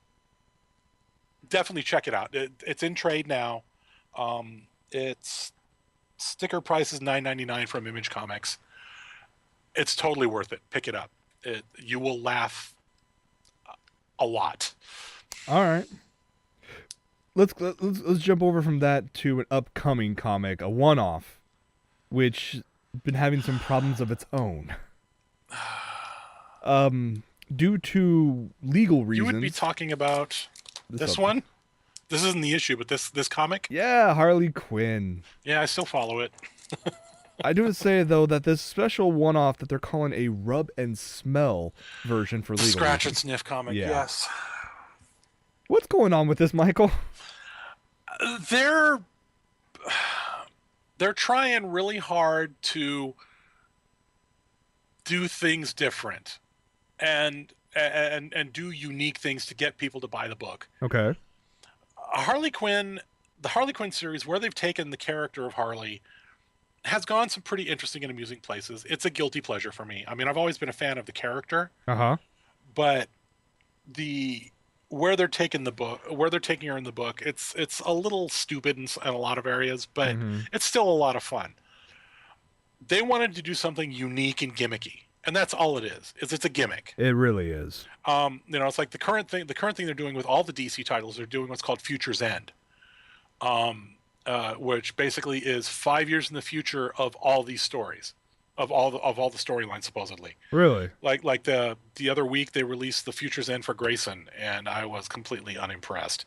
definitely check it out. It's in trade now. Its sticker price is $9.99 from Image Comics. It's totally worth it. Pick it up. You will laugh a lot. All right. Let's jump over from that to an upcoming comic, a one-off, which has been having some problems of its own. Due to legal reasons. You would be talking about this one? This isn't the issue, but this comic? Yeah, Harley Quinn. Yeah, I still follow it. I do say, though, that this special one-off that they're calling a rub and smell version for legal Scratch and Sniff comic, yes. What's going on with this, Michael? They're trying really hard to do things different and do unique things to get people to buy the book. Okay. The Harley Quinn series, where they've taken the character of Harley, has gone some pretty interesting and amusing places. It's a guilty pleasure for me. I mean, I've always been a fan of the character. But where they're taking her in the book, it's a little stupid in a lot of areas, but it's still a lot of fun. They wanted to do something unique and gimmicky, and that's all it is. It's a gimmick. It really is. It's like the current thing they're doing with all the DC titles. They're doing what's called Future's End, which basically is 5 years in the future of all these stories. Of all the storylines, supposedly. Really? Like the other week they released the Future's End for Grayson, and I was completely unimpressed.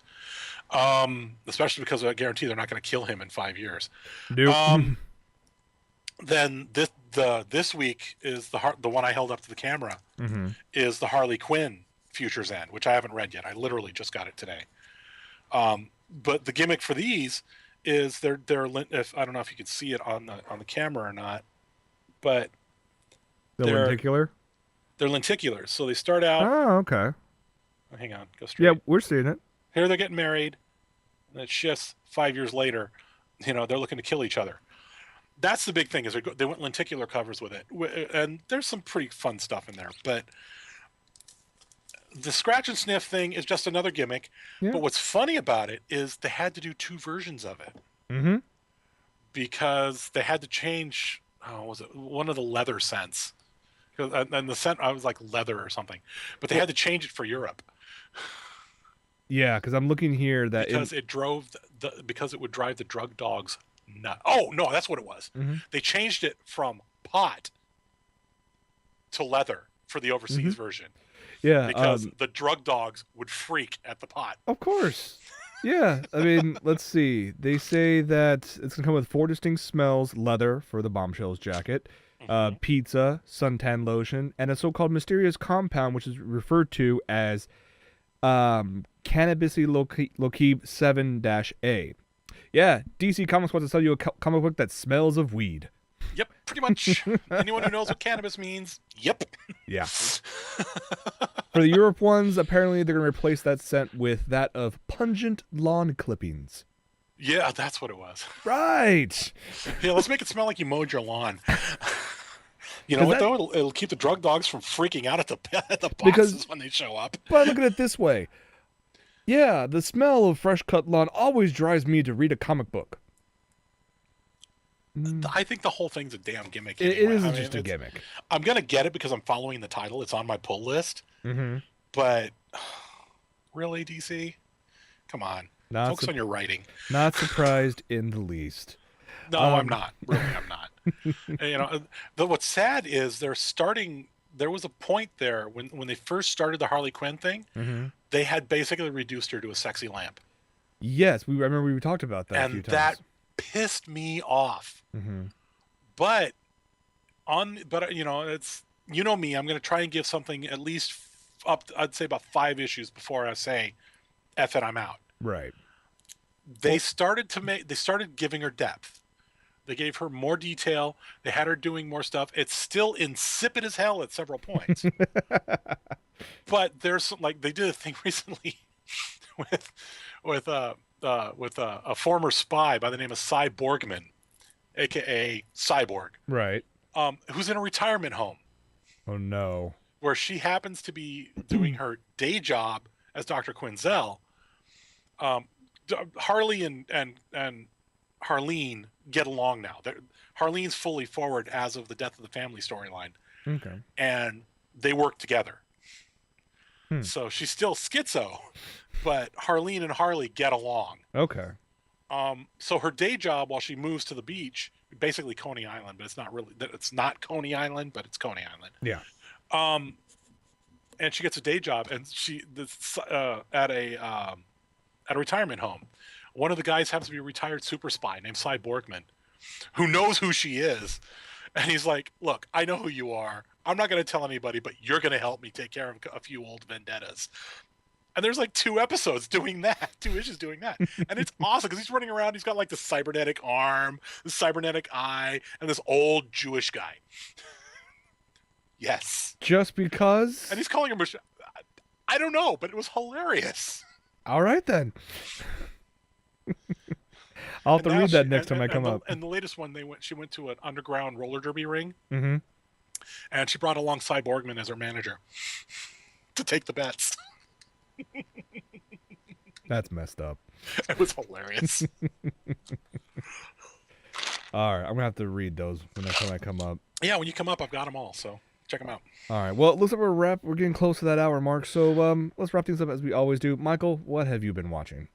Especially because I guarantee they're not going to kill him in 5 years. Nope. Then this week is the one I held up to the camera is the Harley Quinn Future's End, which I haven't read yet. I literally just got it today. But the gimmick for these is they're if I don't know if you can see it on the camera or not. But they're lenticular? They're lenticular. So they start out... Oh, okay. Oh, hang on. Go straight. Yeah, we're seeing it. Here they're getting married. And it shifts 5 years later. They're looking to kill each other. That's the big thing, is they went lenticular covers with it. And there's some pretty fun stuff in there. But the scratch and sniff thing is just another gimmick. Yeah. But what's funny about it is they had to do 2 versions of it. Because they had to change... was it one of the leather scents? And the scent, I was like leather or something, but they had to change it for Europe. Yeah, because I'm looking here that because because it would drive the drug dogs nuts. Oh no, that's what it was. They changed it from pot to leather for the overseas version. Yeah, because the drug dogs would freak at the pot. Of course. Yeah, I mean, let's see. They say that it's going to come with 4 distinct smells: leather for the bombshells jacket, pizza, suntan lotion, and a so-called mysterious compound, which is referred to as Cannabisy Loquib 7-A. Yeah, DC Comics wants to sell you a comic book that smells of weed. Yep, pretty much. Anyone who knows what cannabis means, yep. Yeah. For the Europe ones, apparently they're going to replace that scent with that of pungent lawn clippings. Yeah, that's what it was. Right. Yeah, let's make it smell like you mowed your lawn. You know what, though? It'll keep the drug dogs from freaking out at the bosses when they show up. But look at it this way. Yeah, the smell of fresh cut lawn always drives me to read a comic book. I think the whole thing's a damn gimmick It anyway. is I mean, just a gimmick. I'm gonna get it because I'm following the title. It's on my pull list. Mm-hmm. But really, DC, come on, focus on your writing. Not surprised in the least. No, I'm not. Really, I'm not. You know, what's sad is they're starting. There was a point there when they first started the Harley Quinn thing. Mm-hmm. They had basically reduced her to a sexy lamp. Yes, I remember we talked about that a few And times. that pissed me off. Mm-hmm. But you know, it's, you know me, I'm going to try and give something at least up to, I'd say about 5 issues before I say F it, I'm out. Right. They started giving her depth. They gave her more detail. They had her doing more stuff. It's still insipid as hell at several points. But there's some, like, they did a thing recently with a former spy by the name of Cy Borgman, aka Cyborg, Right. who's in a retirement home. Oh no. Where she happens to be doing her day job as Dr. Quinzel. Harley and Harleen get along now. Harleen's fully forward as of the Death of the Family storyline. Okay. And they work together. So she's still schizo, but Harleen and Harley get along. Okay. So her day job while she moves to the beach, basically Coney Island, but it's not Coney Island, but it's Coney Island. Yeah. And she gets a day job, and at a retirement home. One of the guys happens to be a retired super spy named Cy Borgman, who knows who she is. And he's like, look, I know who you are. I'm not going to tell anybody, but you're going to help me take care of a few old vendettas. And there's like 2 episodes doing that, 2 issues doing that. And it's awesome because he's running around. He's got like the cybernetic arm, the cybernetic eye, and this old Jewish guy. Yes. Just because? And he's calling him, I don't know, but it was hilarious. All right, then. I'll have to read that next time I come up. And the latest one, she went to an underground roller derby ring. Mm-hmm. And she brought along Cy Borgman as her manager to take the bets. That's messed up. It was hilarious. All right, I'm gonna have to read those when next time I come up. Yeah, when you come up, I've got them all, so check them out. All right. Well, it looks like we're getting close to that hour mark, so let's wrap things up as we always do. Michael, what have you been watching?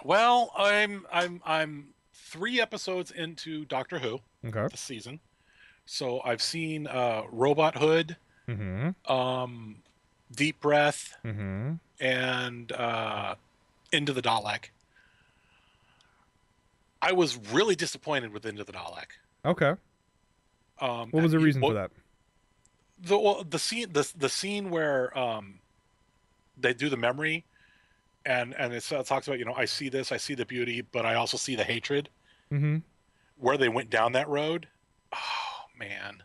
Well, I'm 3 episodes into Doctor Who this season, so I've seen Robot Hood, Deep Breath, and Into the Dalek. I was really disappointed with Into the Dalek. Okay. What was the reason for that? The scene where they do the memory, and it talks about, you know, I see this, I see the beauty, but I also see the hatred. Mm-hmm. Where they went down that road, oh man.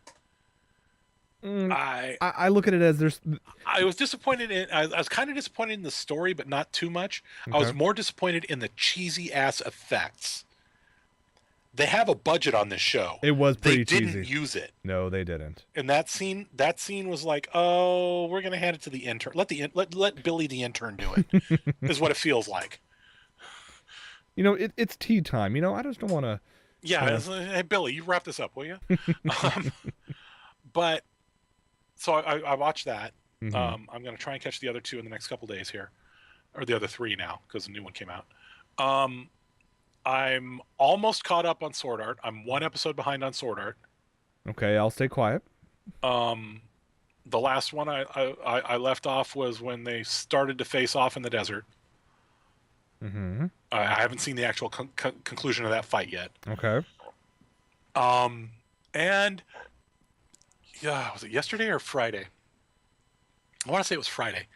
I look at it as I was disappointed I was kind of disappointed in the story, but not too much. Okay. I was more disappointed in the cheesy ass effects. They have a budget on this show. It was pretty cheesy. They didn't use it. No, they didn't. And that scene was like, oh, we're gonna hand it to the intern. Let Billy the intern do it. Is what it feels like. You know, it's tea time. You know, I just don't want to. Yeah, hey Billy, you wrap this up, will you? But so I watched that. Mm-hmm. I'm gonna try and catch the other 2 in the next couple days here, or the other 3 now because the new one came out. I'm almost caught up on Sword Art. I'm 1 episode behind on Sword Art. Okay, I'll stay quiet. The last one I left off was when they started to face off in the desert. Mm-hmm. I haven't seen the actual conclusion of that fight yet. Okay. And yeah, was it yesterday or Friday? I want to say it was Friday.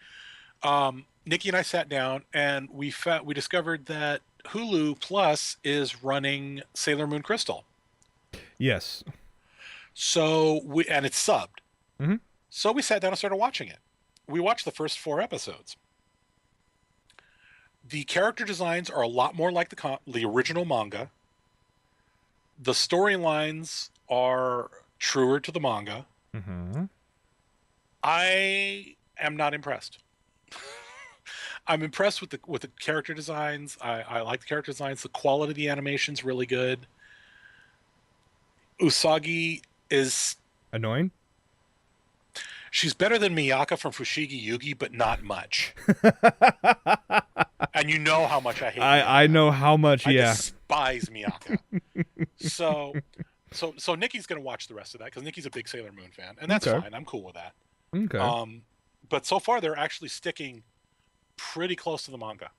Nikki and I sat down and we discovered that Hulu Plus is running Sailor Moon Crystal. Yes. So and it's subbed. Mm-hmm. So we sat down and started watching it. We watched the first 4 episodes. The character designs are a lot more like the original manga. The storylines are truer to the manga. Mm-hmm. I am not impressed. I'm impressed with the character designs. I like the character designs. The quality of the animation's really good. Usagi is Annoying? she's better than Miyaka from Fushigi Yugi, but not much. And you know how much I hate Miyaka. I know how much, I yeah. despise Miyaka. So Nikki's gonna watch the rest of that because Nikki's a big Sailor Moon fan, and that's Okay. fine. I'm cool with that. Okay. But so far they're actually sticking pretty close to the manga,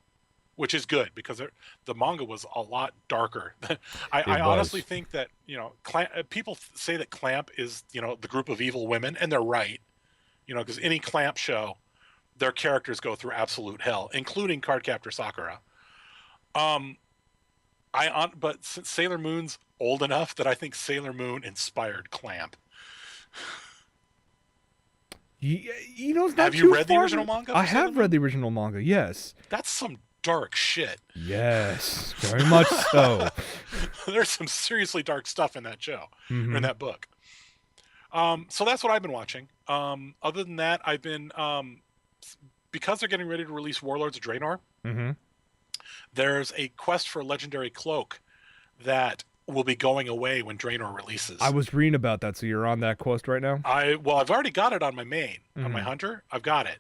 which is good because the manga was a lot darker. I honestly think that people say that Clamp is the group of evil women, and they're right. Because any Clamp show, their characters go through absolute hell, including Cardcaptor Sakura. But since Sailor Moon's old enough that I think Sailor Moon inspired Clamp. It's not have you read far the original manga? I have read the original manga, yes. That's some dark shit. Yes, very much so. There's some seriously dark stuff in that show, or in that book. So that's what I've been watching. Other than that, I've been because they're getting ready to release Warlords of Draenor. There's a quest for a legendary cloak that will be going away when Draenor releases. I was reading about that, so you're on that quest right now? I've already got it on my main, on my hunter. I've got it.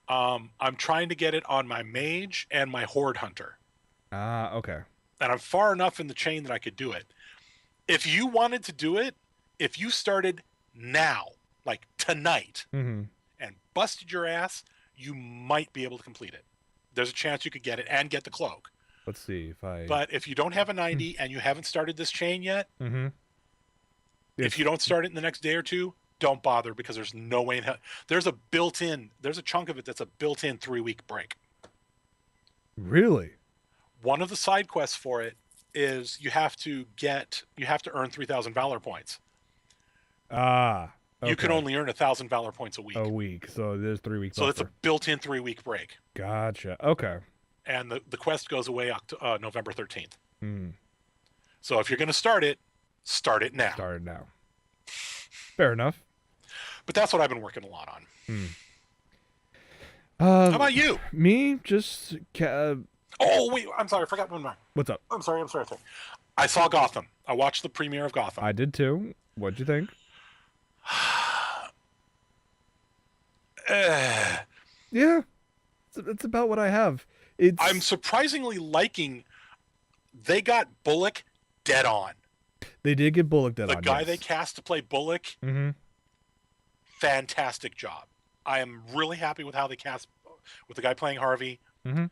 I'm trying to get it on my mage and my horde hunter. Ah, okay. And I'm far enough in the chain that I could do it. If you wanted to do it, if you started now, like tonight, and busted your ass, you might be able to complete it. There's a chance you could get it and get the cloak. Let's see if I... But if you don't have a 90 and you haven't started this chain yet, if you don't start it in the next day or two, don't bother because there's no way in hell. There's a chunk of it that's a built-in 3-week break. Really? One of the side quests for it is you have to earn 3,000 Valor points. Ah. Okay. You can only earn 1,000 Valor points a week. A week, so there's 3 weeks. So it's a built-in 3-week break. Gotcha. Okay. And the quest goes away November 13th. So if you're going to start it now. Start it now. Fair enough. But that's what I've been working a lot on. How about you? Me? Just... oh, wait. I'm sorry. I forgot one more. What's up? I'm sorry. I saw Gotham. I watched the premiere of Gotham. I did too. What'd you think? Yeah. It's about what I have. I'm surprisingly liking... They got Bullock dead on. They did get Bullock dead on, The guy they cast to play Bullock, fantastic job. I am really happy with how they cast with the guy playing Harvey. The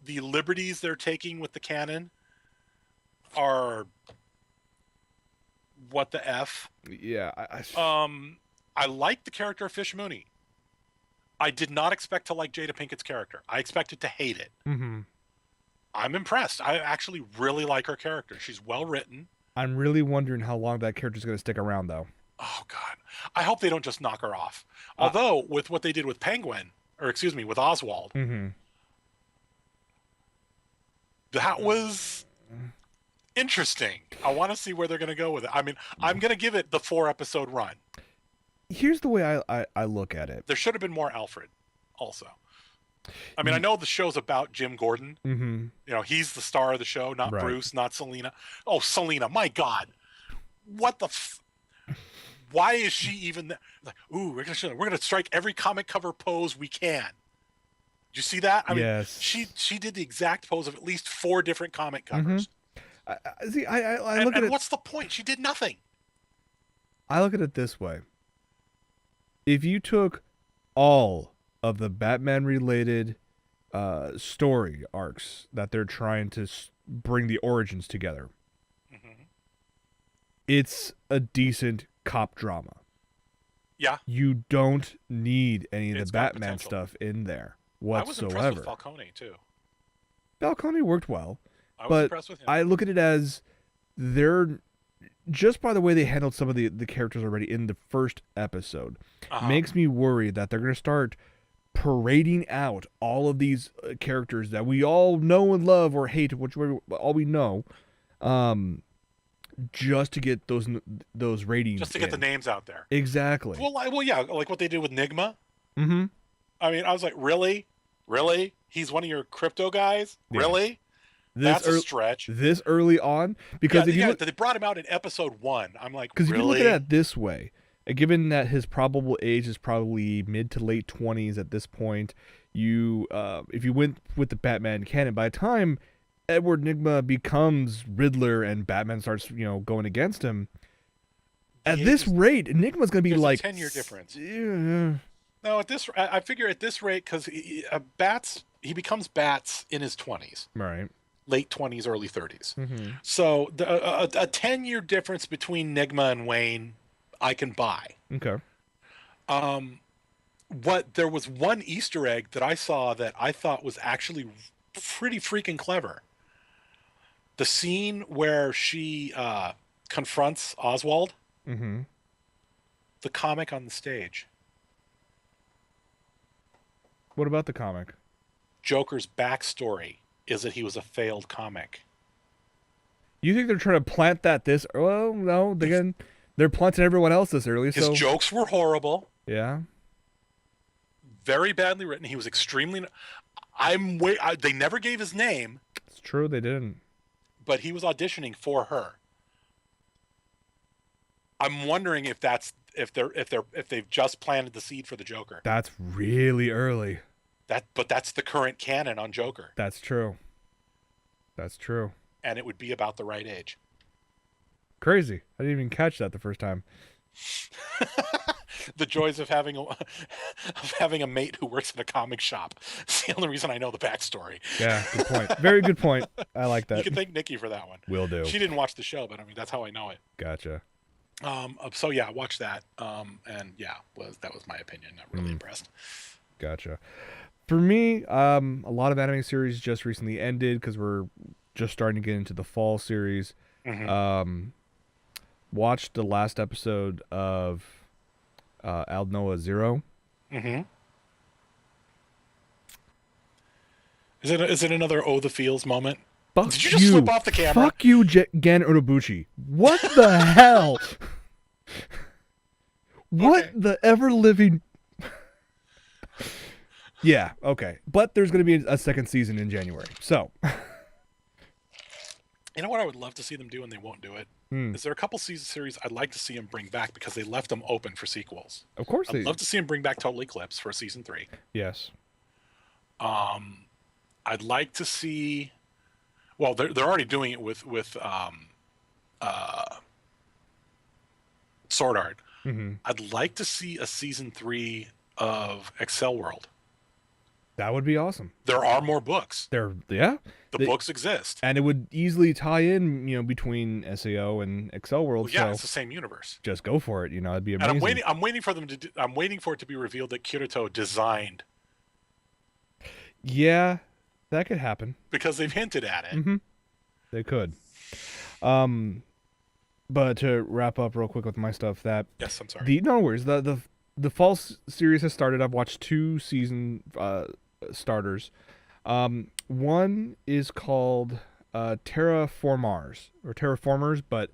liberties they're taking with the canon are what the F. Yeah. I like the character of Fish Mooney. I did not expect to like Jada Pinkett's character. I expected to hate it. I'm impressed. I actually really like her character. She's well written. I'm really wondering how long that character's going to stick around, though. Oh, God. I hope they don't just knock her off. Although, with what they did with with Oswald, that was interesting. I want to see where they're going to go with it. I mean, I'm going to give it the 4-episode run. Here's the way I look at it. There should have been more Alfred, also. I mean, I know the show's about Jim Gordon. He's the star of the show, not Bruce, not Selena. Oh, Selena, my God. What the why is she even there? Like, ooh, we're gonna strike every comic cover pose we can. Did you see that? I mean, she did the exact pose of at least 4 different comic covers. I look at it. What's the point? She did nothing. I look at it this way. If you took all of the Batman-related story arcs that they're trying to bring the origins together, it's a decent cop drama. Yeah. You don't need any of the Batman stuff in there whatsoever. I was impressed with Falcone, too. Falcone worked well. I was impressed with him. I look at it as they're... Just by the way they handled some of the characters already in the first episode, makes me worry that they're going to start parading out all of these characters that we all know and love or hate, all we know, just to get those ratings. Just to get the names out there. Exactly. Well, yeah, like what they did with Nigma. I mean, I was like, really? Really? He's one of your crypto guys? Yeah. Really? That's a stretch. This early on, because if you look, they brought him out in episode 1. I'm like, because really? if you look at it this way, given that his probable age is probably mid to late 20s at this point, if you went with the Batman canon, by the time Edward Nygma becomes Riddler and Batman starts, going against him, at this rate, Enigma's going to be like a 10-year difference. Yeah. No, I figure at this rate, because he becomes Bats in his 20s. Right. Late 20s, early 30s. Mm-hmm. So a 10-year difference between Nygma and Wayne, I can buy. Okay. There was one Easter egg that I saw that I thought was actually pretty freaking clever. The scene where she confronts Oswald. Mm-hmm. The comic on the stage. What about the comic? Joker's backstory is that he was a failed comic. You think they're trying to plant that this? Well, no. They're planting everyone else this early. His jokes were horrible. Yeah. Very badly written. He was extremely. They never gave his name. It's true, they didn't. But he was auditioning for her. I'm wondering if they've just planted the seed for the Joker. That's really early. But that's the current canon on Joker. That's true. That's true. And it would be about the right age. Crazy. I didn't even catch that the first time. The joys of having a mate who works at a comic shop. It's the only reason I know the backstory. Yeah, good point. Very good point. I like that. You can thank Nikki for that one. Will do. She didn't watch the show, but I mean, that's how I know it. Gotcha. So yeah, watch that. And yeah, that was my opinion. Not really impressed. Gotcha. For me, a lot of anime series just recently ended because we're just starting to get into the fall series. Mm-hmm. Watched the last episode of Aldnoah Zero. Mm-hmm. Is it another Oh the Feels moment? Fuck Did you just slip off the camera? Fuck you, Gen Urobuchi. What the hell? What the ever-living... Yeah, okay. But there's going to be a second season in January, so... You know what I would love to see them do and they won't do it? Is there a couple series I'd like to see them bring back because they left them open for sequels. Of course I'd love to see them bring back Total Eclipse for season 3. Yes. I'd like to see... Well, they're already doing it with Sword Art. Mm-hmm. I'd like to see a season 3 of Excel World. That would be awesome. There are more books. The books exist. And it would easily tie in, between SAO and Excel World. Well, yeah, so it's the same universe. Just go for it, it'd be amazing. And I'm waiting for it to be revealed that Kirito designed. Yeah, that could happen. Because they've hinted at it. Mm-hmm. They could. But to wrap up real quick with my stuff, yes, I'm sorry. No worries. The fall series has started. I've watched 2 season starters. One is called Terraformars or Terraformers, but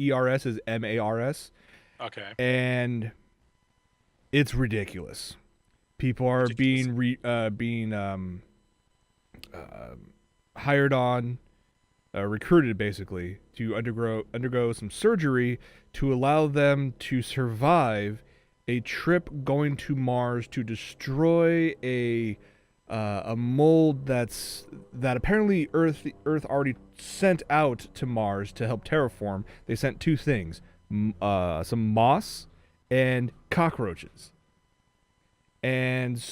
ERS is MARS. Okay. And it's ridiculous. People are being hired on, recruited basically to undergo some surgery to allow them to survive a trip going to Mars to destroy a mold that apparently Earth already sent out to Mars to help terraform. They sent 2 things, some moss and cockroaches. And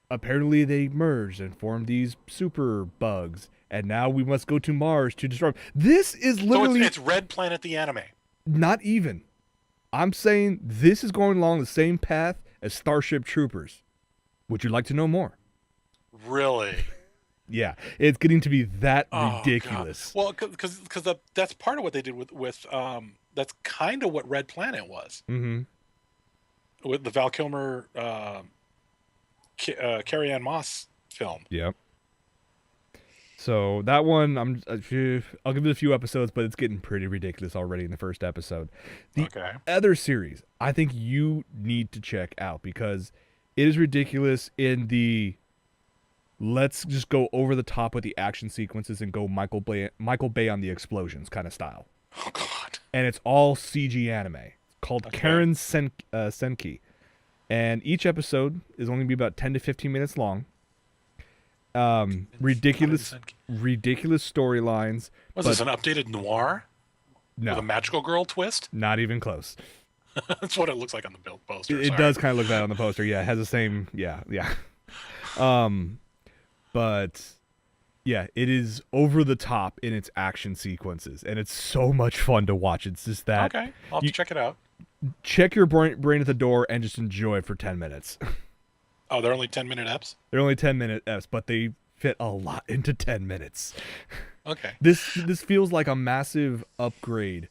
apparently they merged and formed these super bugs, and now we must go to Mars to destroy them. This is literally... So it's Red Planet the anime. Not even. I'm saying this is going along the same path as Starship Troopers. Would you like to know more? Really? Yeah, it's getting to be that ridiculous. God. Well, because that's part of what they did with that's kind of what Red Planet was. Mm-hmm. With the Val Kilmer, Carrie-Anne Moss film. Yep. So that one, I'll give it a few episodes, but it's getting pretty ridiculous already in the first episode. The other series, I think you need to check out because It is ridiculous in the let's just go over the top with the action sequences and go Michael Bay on the explosions kind of style. Oh God! And it's all CG anime. It's called Karen Senki, and each episode is only be about 10 to 15 minutes long. Ridiculous storylines. Was this an updated noir? No, with a magical girl twist? Not even close. That's what it looks like on the poster. It does kind of look that on the poster. Yeah, it has the same. Yeah. But yeah, it is over the top in its action sequences, and it's so much fun to watch. It's just that. Okay, I'll have to check it out. Check your brain at the door and just enjoy it for 10 minutes. Oh, they're only 10-minute eps? They're only 10-minute eps, but they fit a lot into 10 minutes. Okay. This feels like a massive upgrade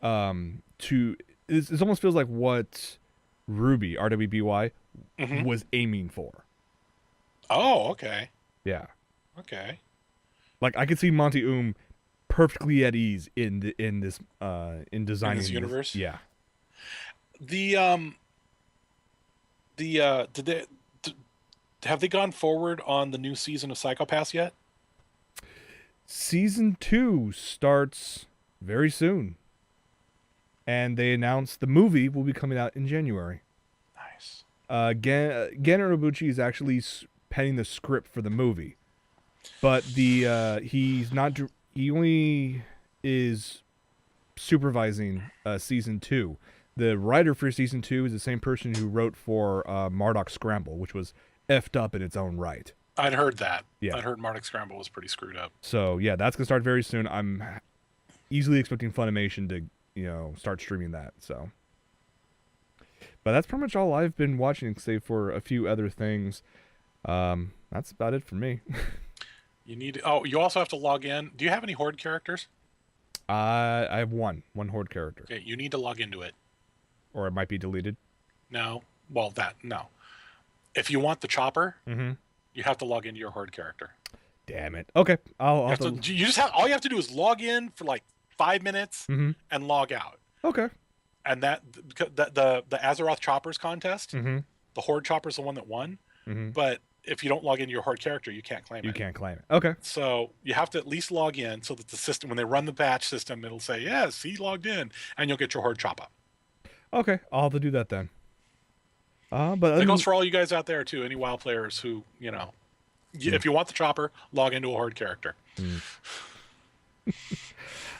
to... It almost feels like what Ruby, RWBY, was aiming for. Oh, okay. Yeah. Okay. Like, I could see Monty perfectly at ease in this in designing this universe. Yeah. Have they gone forward on the new season of Psycho-Pass yet? Season 2 starts very soon. And they announced the movie will be coming out in January. Nice. Gen Urobuchi is actually penning the script for the movie. But he only is supervising season 2. The writer for season 2 is the same person who wrote for Marduk Scramble, which was effed up in its own right. I'd heard that. Yeah. I'd heard Marduk Scramble was pretty screwed up. So yeah, that's gonna start very soon. I'm easily expecting Funimation to start streaming that. So, but that's pretty much all I've been watching, save for a few other things. That's about it for me. You also have to log in. Do you have any Horde characters? I have one Horde character. Okay, you need to log into it. Or it might be deleted. No. Well, no. If you want the chopper, you have to log into your Horde character. Damn it. Okay, I'll all you have to do is log in for like 5 minutes and log out. Okay. And the Azeroth Choppers contest, the Horde Chopper is the one that won. But if you don't log into your Horde character, you can't claim it. You can't claim it. Okay. So you have to at least log in so that the system, when they run the batch system, it'll say, yes, he logged in, and you'll get your Horde Chopper. Okay, I'll have to do that then. But it goes for all you guys out there too. Any WoW players who, if you want the chopper, log into a Horde character.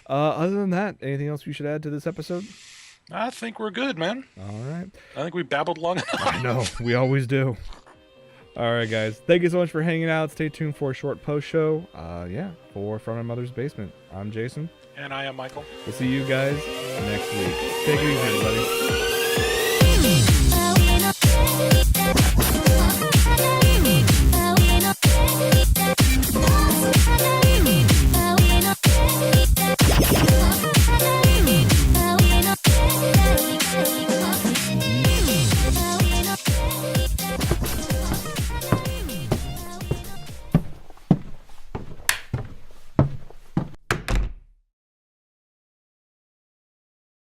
Other than that, anything else we should add to this episode? I think we're good, man. All right. I think we babbled long enough. I know, we always do. All right, guys. Thank you so much for hanging out. Stay tuned for a short post show. For From My Mother's Basement. I'm Jason. And I am Michael. We'll see you guys next week. Take it easy, everybody.